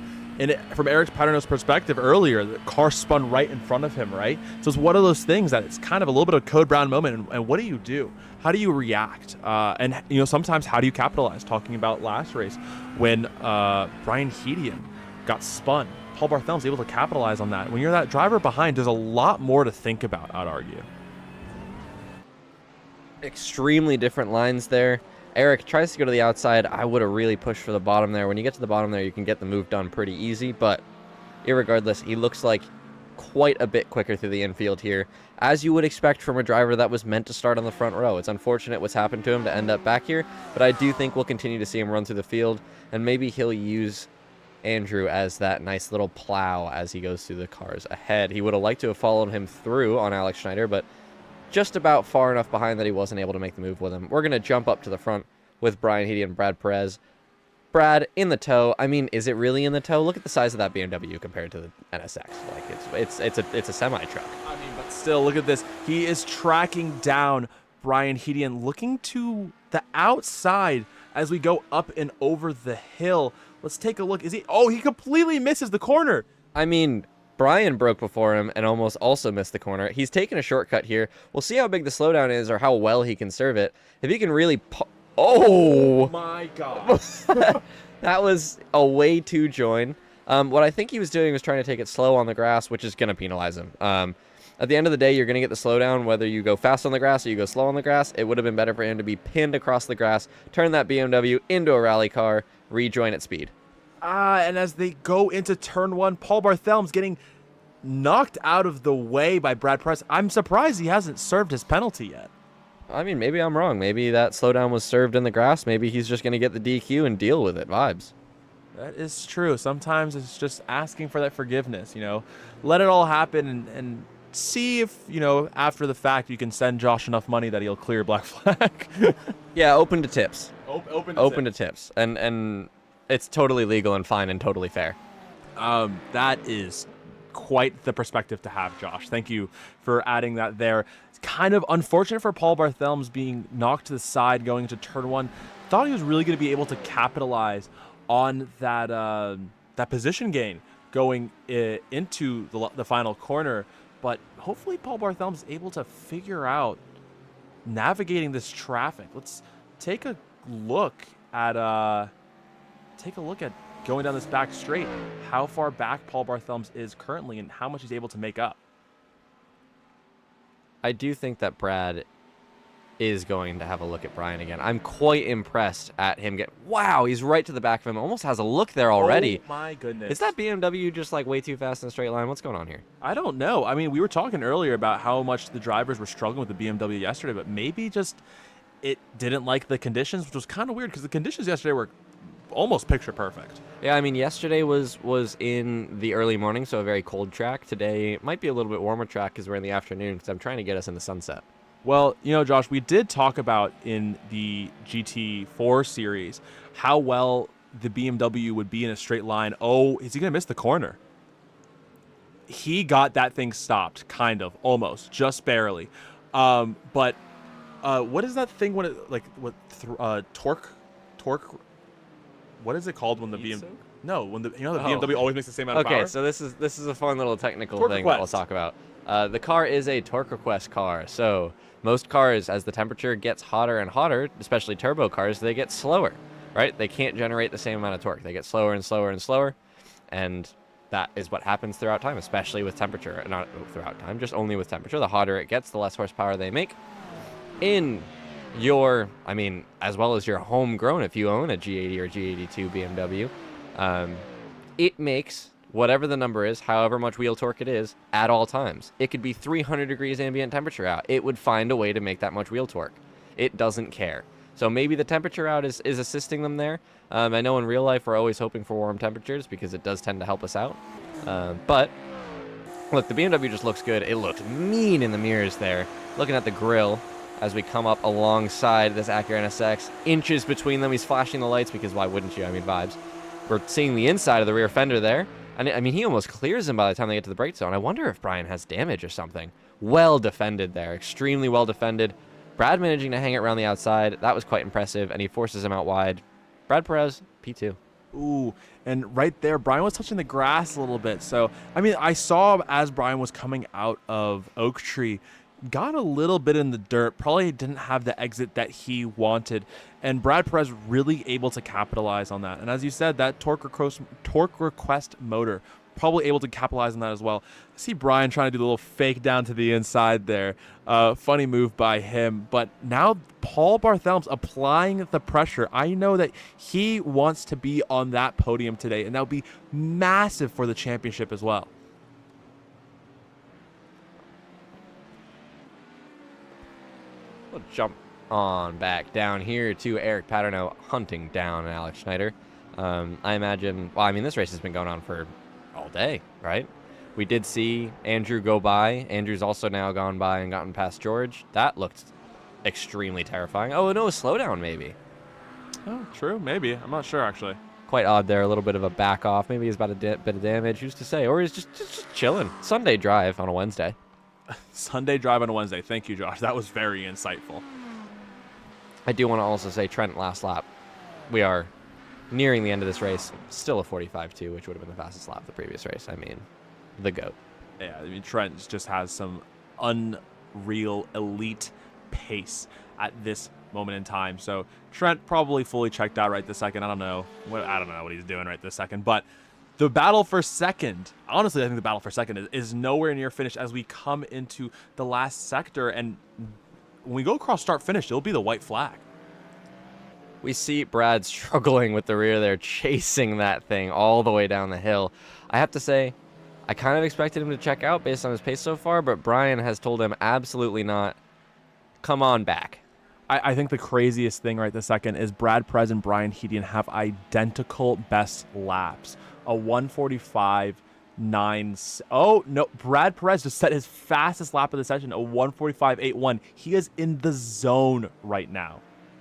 from Eric Paterno's perspective earlier, the car spun right in front of him, right? So it's one of those things that it's kind of a little bit of Code Brown moment. And what do? How do you react? And, you know, sometimes how do you capitalize? Talking about last race when Brian Hedian got spun. Paul Barthelme's able to capitalize on that. When you're that driver behind, there's a lot more to think about, I'd argue. Extremely different lines there. Eric tries to go to the outside. I would have really pushed for the bottom there. When you get to the bottom there, you can get the move done pretty easy, but irregardless, he looks like quite a bit quicker through the infield here, as you would expect from a driver that was meant to start on the front row. It's unfortunate what's happened to him to end up back here, but I do think we'll continue to see him run through the field, and maybe he'll use Andrew as that nice little plow as he goes through the cars ahead. He would have liked to have followed him through on Alex Schneider, but just about far enough behind that he wasn't able to make the move with him. We're going to jump up to the front with Brian Hedian and Brad Perez. Brad in the tow. I mean, is it really in the tow? Look at the size of that BMW compared to the NSX. Like it's a semi truck. I mean, but still, look at this. He is tracking down Brian Hedian, looking to the outside as we go up and over the hill. Let's take a look. Is he? Oh, he completely misses the corner. I mean, Brian broke before him and almost also missed the corner. He's taking a shortcut here. We'll see how big the slowdown is or how well he can serve it. If he can really... Oh! My God. That was a way to join. What I think he was doing was trying to take it slow on the grass, which is going to penalize him. At the end of the day, you're going to get the slowdown whether you go fast on the grass or you go slow on the grass. It would have been better for him to be pinned across the grass, turn that BMW into a rally car, rejoin at speed. And as they go into turn 1, Paul Barthelme's getting knocked out of the way by Brad Perez. I'm surprised he hasn't served his penalty yet. I mean, maybe I'm wrong. Maybe that slowdown was served in the grass. Maybe he's just going to get the DQ and deal with it. Vibes. That is true. Sometimes it's just asking for that forgiveness, you know. Let it all happen and see if, you know, after the fact you can send Josh enough money that he'll clear black flag. Yeah, open to tips. Open to tips. And it's totally legal and fine and totally fair. That is quite the perspective to have, Josh. Thank you for adding that there. It's kind of unfortunate for Paul Barthelme's being knocked to the side going into turn 1. Thought he was really going to be able to capitalize on that that position gain going into the final corner, but hopefully Paul Barthelme's able to figure out navigating this traffic. Let's take a look at going down this back straight, how far back Paul Barthelme's is currently and how much he's able to make up. I do think that Brad is going to have a look at Brian again. I'm quite impressed at him wow, he's right to the back of him. Almost has a look there already. Oh my goodness. Is that BMW just like way too fast in a straight line? What's going on here? I don't know. I mean, we were talking earlier about how much the drivers were struggling with the BMW yesterday, but maybe just it didn't like the conditions, which was kind of weird because the conditions yesterday were almost picture perfect. Yeah, I mean, yesterday was in the early morning, so a very cold track. Today might be a little bit warmer track because we're in the afternoon because I'm trying to get us in the sunset. Well, Josh, we did talk about in the GT4 series how well the BMW would be in a straight line. Oh, is he going to miss the corner? He got that thing stopped, kind of, almost, just barely. But what is that thing when it, torque? What is it called when the BMW? No, when the BMW always makes the same amount of power. Okay, so this is a fun little technical Torque thing request. that we'll talk about. The car is a torque request car, so most cars, as the temperature gets hotter and hotter, especially turbo cars, they get slower, right? They can't generate the same amount of torque. They get slower and slower and slower, and that is what happens throughout time, especially with temperature. Not throughout time, just only with temperature. The hotter it gets, the less horsepower they make. In your, as well as your homegrown, if you own a G80 or G82 BMW, it makes whatever the number is, however much wheel torque it is, at all times. It could be 300 degrees ambient temperature out. It would find a way to make that much wheel torque. It doesn't care. So maybe the temperature out is assisting them there. I know in real life we're always hoping for warm temperatures because it does tend to help us out. But look, the BMW just looks good. It looked mean in the mirrors there. Looking at the grille as we come up alongside this Acura NSX, inches between them. He's flashing the lights because why wouldn't you? Vibes. We're seeing the inside of the rear fender there. And he almost clears him by the time they get to the brake zone. I wonder if Brian has damage or something. Well defended there. Extremely well defended. Brad managing to hang it around the outside. That was quite impressive, and he forces him out wide. Brad Perez, P2. Ooh, and right there, Brian was touching the grass a little bit. So, I saw as Brian was coming out of Oak Tree, got a little bit in the dirt, probably didn't have the exit that he wanted, and Brad Perez really able to capitalize on that. And as you said, that torque request motor, probably able to capitalize on that as well. I see Brian trying to do the little fake down to the inside there. Funny move by him. But now Paul Barthelme's applying the pressure. I know that he wants to be on that podium today, and that would be massive for the championship as well. We'll jump on back down here to Eric Paterno hunting down Alex Schneider. I imagine, this race has been going on for all day, right? We did see Andrew go by. Andrew's also now gone by and gotten past George. That looked extremely terrifying. Oh, no, a slowdown maybe. Oh, true, maybe. I'm not sure, actually. Quite odd there, a little bit of a back off. Maybe he's about a bit of damage, who's to say? Or he's just chilling. Sunday drive on a Wednesday. Sunday drive on a Wednesday. Thank you, Josh. That was very insightful. I do want to also say Trent last lap. We are nearing the end of this race. Still a 45-2, which would have been the fastest lap of the previous race. The GOAT. Yeah, Trent just has some unreal elite pace at this moment in time. So Trent probably fully checked out right this second. I don't know what he's doing right this second, but the battle for second, honestly, I think the battle for second is nowhere near finished as we come into the last sector. And when we go across start finish, it'll be the white flag. We see Brad struggling with the rear there, chasing that thing all the way down the hill. I have to say, I kind of expected him to check out based on his pace so far, but Brian has told him absolutely not. Come on back. I think the craziest thing right this second is Brad Perez and Brian Hedian have identical best laps. A 1:45.9. Oh, no. Brad Perez just set his fastest lap of the session, a 1:45.81. He is in the zone right now.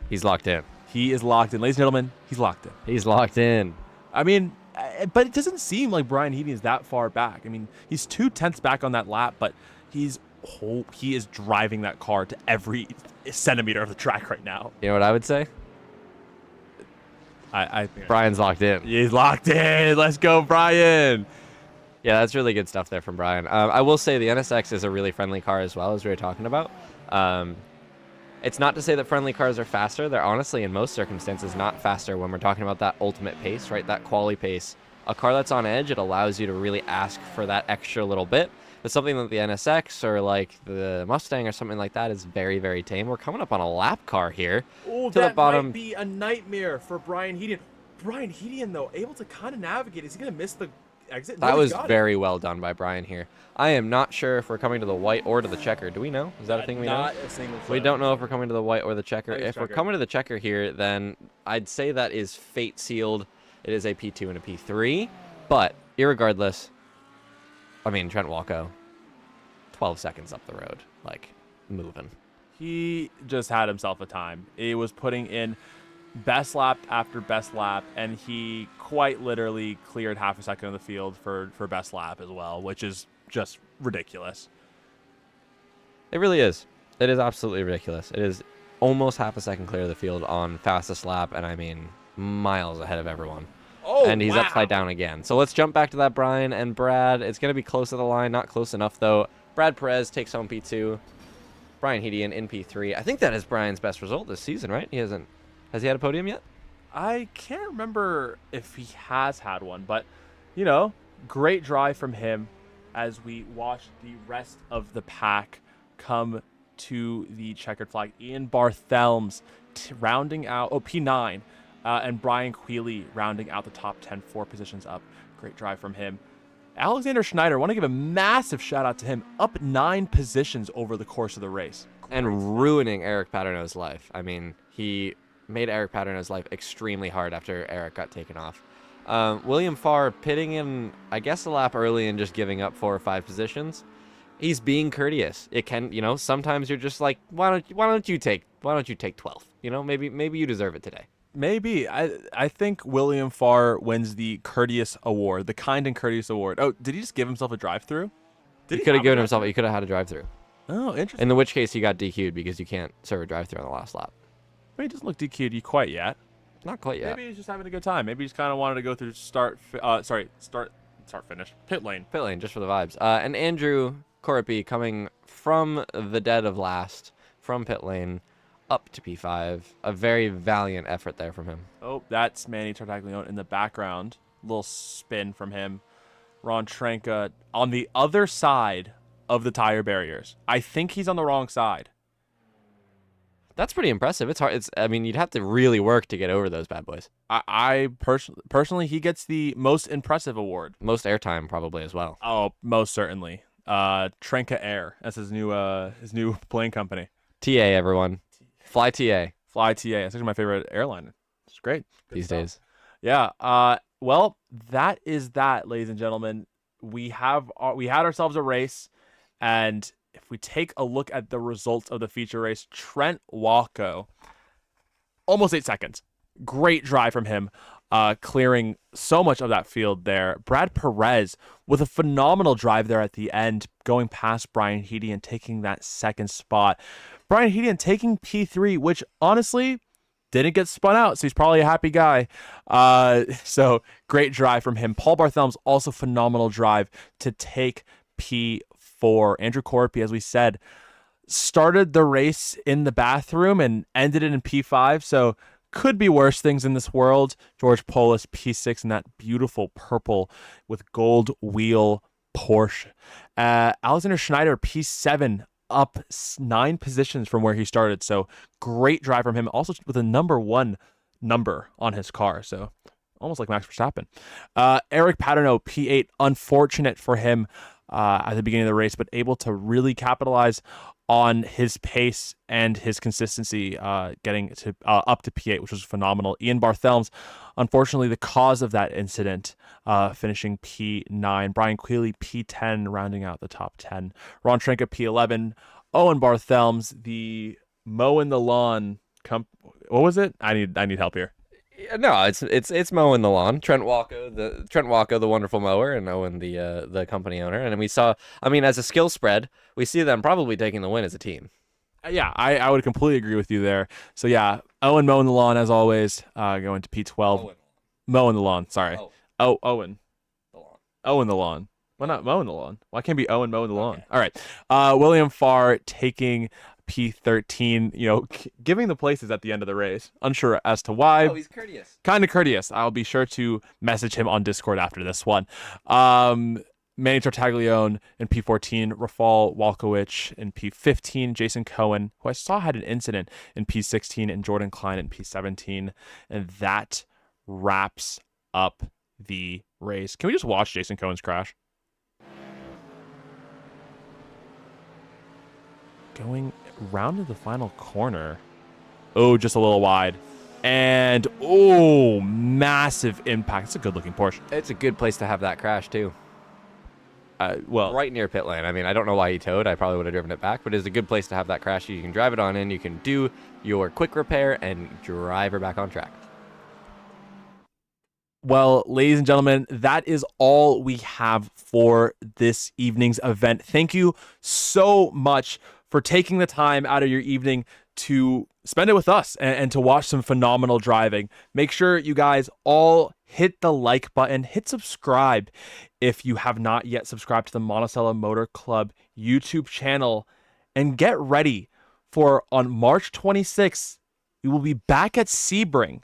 He's locked in. He is locked in. Ladies and gentlemen, he's locked in. He's locked in. But it doesn't seem like Brian Hedian is that far back. He's 2/10 back on that lap, but he is driving that car to every centimeter of the track right now. You know what I would say? I think Brian's locked in. He's locked in. Let's go, Brian. Yeah, that's really good stuff there from Brian. I will say the NSX is a really friendly car as well, as we were talking about. It's not to say that friendly cars are faster. They're honestly, in most circumstances, not faster when we're talking about that ultimate pace, right? That quality pace. A car that's on edge, it allows you to really ask for that extra little bit. But something like the NSX or like the Mustang or something like that is very, very tame. We're coming up on a lap car here. Oh, to that the bottom. might be a nightmare for Brian Hedian. Brian Hedian, though, able to kind of navigate. Is he going to miss the exit? That was very well done by Brian here. I am not sure if we're coming to the white or to the checker. Do we know? Is that a thing we know? Not a single clue. We don't know if we're coming to the white or the checker. If We're coming to the checker here, then I'd say that is fate sealed. It is a P2 and a P3. But irregardless, Trent Walco, 12 seconds up the road, moving. He just had himself a time. He was putting in best lap after best lap, and he quite literally cleared half a second of the field for best lap as well, which is just ridiculous. It really is. It is absolutely ridiculous. It is almost half a second clear of the field on fastest lap, and I mean miles ahead of everyone. Oh, and he's wow. upside down again. So let's jump back to that Brian and Brad. It's going to be close to the line, not close enough though. Brad Perez takes home P2. Brian Hedian in P3. I think that is Brian's best result this season, right? Has he had a podium yet? I can't remember if he has had one, but, great drive from him as we watch the rest of the pack come to the checkered flag. Ian Barthelms rounding out, P9, and Brian Quealy rounding out the top 10, 4 positions up. Great drive from him. Alexander Schneider, want to give a massive shout out to him, up 9 positions over the course of the race. And ruining Eric Paterno's life. I mean, he made Eric Paterno's life extremely hard after Eric got taken off. William Farr pitting in, I guess, a lap early and just giving up 4 or 5 positions. He's being courteous. It can, sometimes you're just like, why don't you take 12th? Maybe you deserve it today. Maybe. I think William Farr wins the Courteous Award, the Kind and Courteous Award. Oh, did he just give himself a drive-through? He could have given himself. He could have had a drive-through. Oh, interesting. In which case, he got DQ'd because you can't serve a drive-through on the last lap. But he doesn't look DQ'd quite yet. Not quite yet. Maybe he's just having a good time. Maybe he just kind of wanted to go through finish, pit lane. Pit lane, just for the vibes. And Andrew Corapi coming from the dead of last, from pit lane, up to P5. A very valiant effort there from him. Oh, that's Manny Tartaglione in the background. Little spin from him. Ron Trenka on the other side of the tire barriers. I think he's on the wrong side. That's pretty impressive. It's hard. You'd have to really work to get over those bad boys. I personally, he gets the most impressive award. Most airtime probably as well. Oh, most certainly. Trenka Air. That's his new plane company. TA, everyone. Fly TA. Fly TA. That's actually my favorite airline. It's great. These days. Yeah. Well, that is that, ladies and gentlemen. We had ourselves a race, and if we take a look at the results of the feature race, Trent Walko, almost 8 seconds. Great drive from him, clearing so much of that field there. Brad Perez with a phenomenal drive there at the end, going past Brian Hedian, taking that second spot. Brian Hedian taking P3, which honestly didn't get spun out, so he's probably a happy guy. So great drive from him. Paul Barthelms, also phenomenal drive to take P4. Andrew Corapi, as we said, started the race in the bathroom and ended it in P5, so could be worse things in this world. George Polis, P6 in that beautiful purple with gold wheel Porsche. Alexander Schneider, P7, up 9 positions from where he started, so great drive from him, also with a number 1 number on his car, so almost like Max Verstappen. Eric Paterno, P8, unfortunate for him at the beginning of the race, but able to really capitalize on his pace and his consistency, getting to up to P8, which was phenomenal. Ian Barthelms, unfortunately, the cause of that incident, finishing P9. Brian Quealy, P10, rounding out the top 10. Ron Trenka, P11. Owen Barthelms, the mow in the lawn. What was it? I need help here. No, it's mowing the lawn. Trent Walko, the wonderful mower, and Owen, the company owner. And we saw, as a skill spread, we see them probably taking the win as a team. Yeah, I would completely agree with you there. So yeah, Owen mowing the lawn as always, going to P12. Owen. Mowing the lawn, sorry. Oh. Owen. The lawn. Owen the lawn. Why not mowing the lawn? Why can't be Owen mowing the lawn? Okay. All right. William Farr taking P13, giving the places at the end of the race. Unsure as to why. Oh, he's courteous. Kind of courteous. I'll be sure to message him on Discord after this one. Manny Tartaglione in P14, Rafal Walkowicz in P15, Jason Cohen, who I saw had an incident in P16, and Jordan Klein in P17. And that wraps up the race. Can we just watch Jason Cohen's crash? Going round to the final corner. Oh, just a little wide. And, massive impact. It's a good-looking Porsche. It's a good place to have that crash, too. Well, right near pit lane. I mean, I don't know why he towed. I probably would have driven it back, but it's a good place to have that crash. You can drive it on in, you can do your quick repair, and drive her back on track. well, ladies and gentlemen, that is all we have for this evening's event. Thank you so much for taking the time out of your evening to spend it with us and to watch some phenomenal driving. Make sure you guys all hit the like button, hit subscribe if you have not yet subscribed to the Monticello Motor Club YouTube channel, and get ready for on March 26th, we will be back at Sebring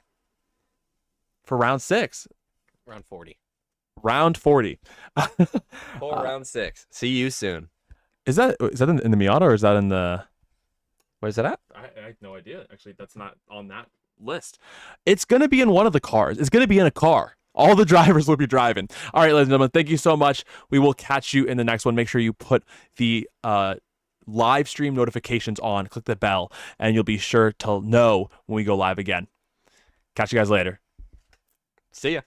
for round 6. Round 40. Round 40. For round 6. See you soon. Is that in the Miata, or is that in the... Where's it at? I have no idea. Actually, that's not on that list. It's going to be in one of the cars. It's going to be in a car. All the drivers will be driving. All right, ladies and gentlemen, thank you so much. We will catch you in the next one. Make sure you put the live stream notifications on. Click the bell, and you'll be sure to know when we go live again. Catch you guys later. See ya.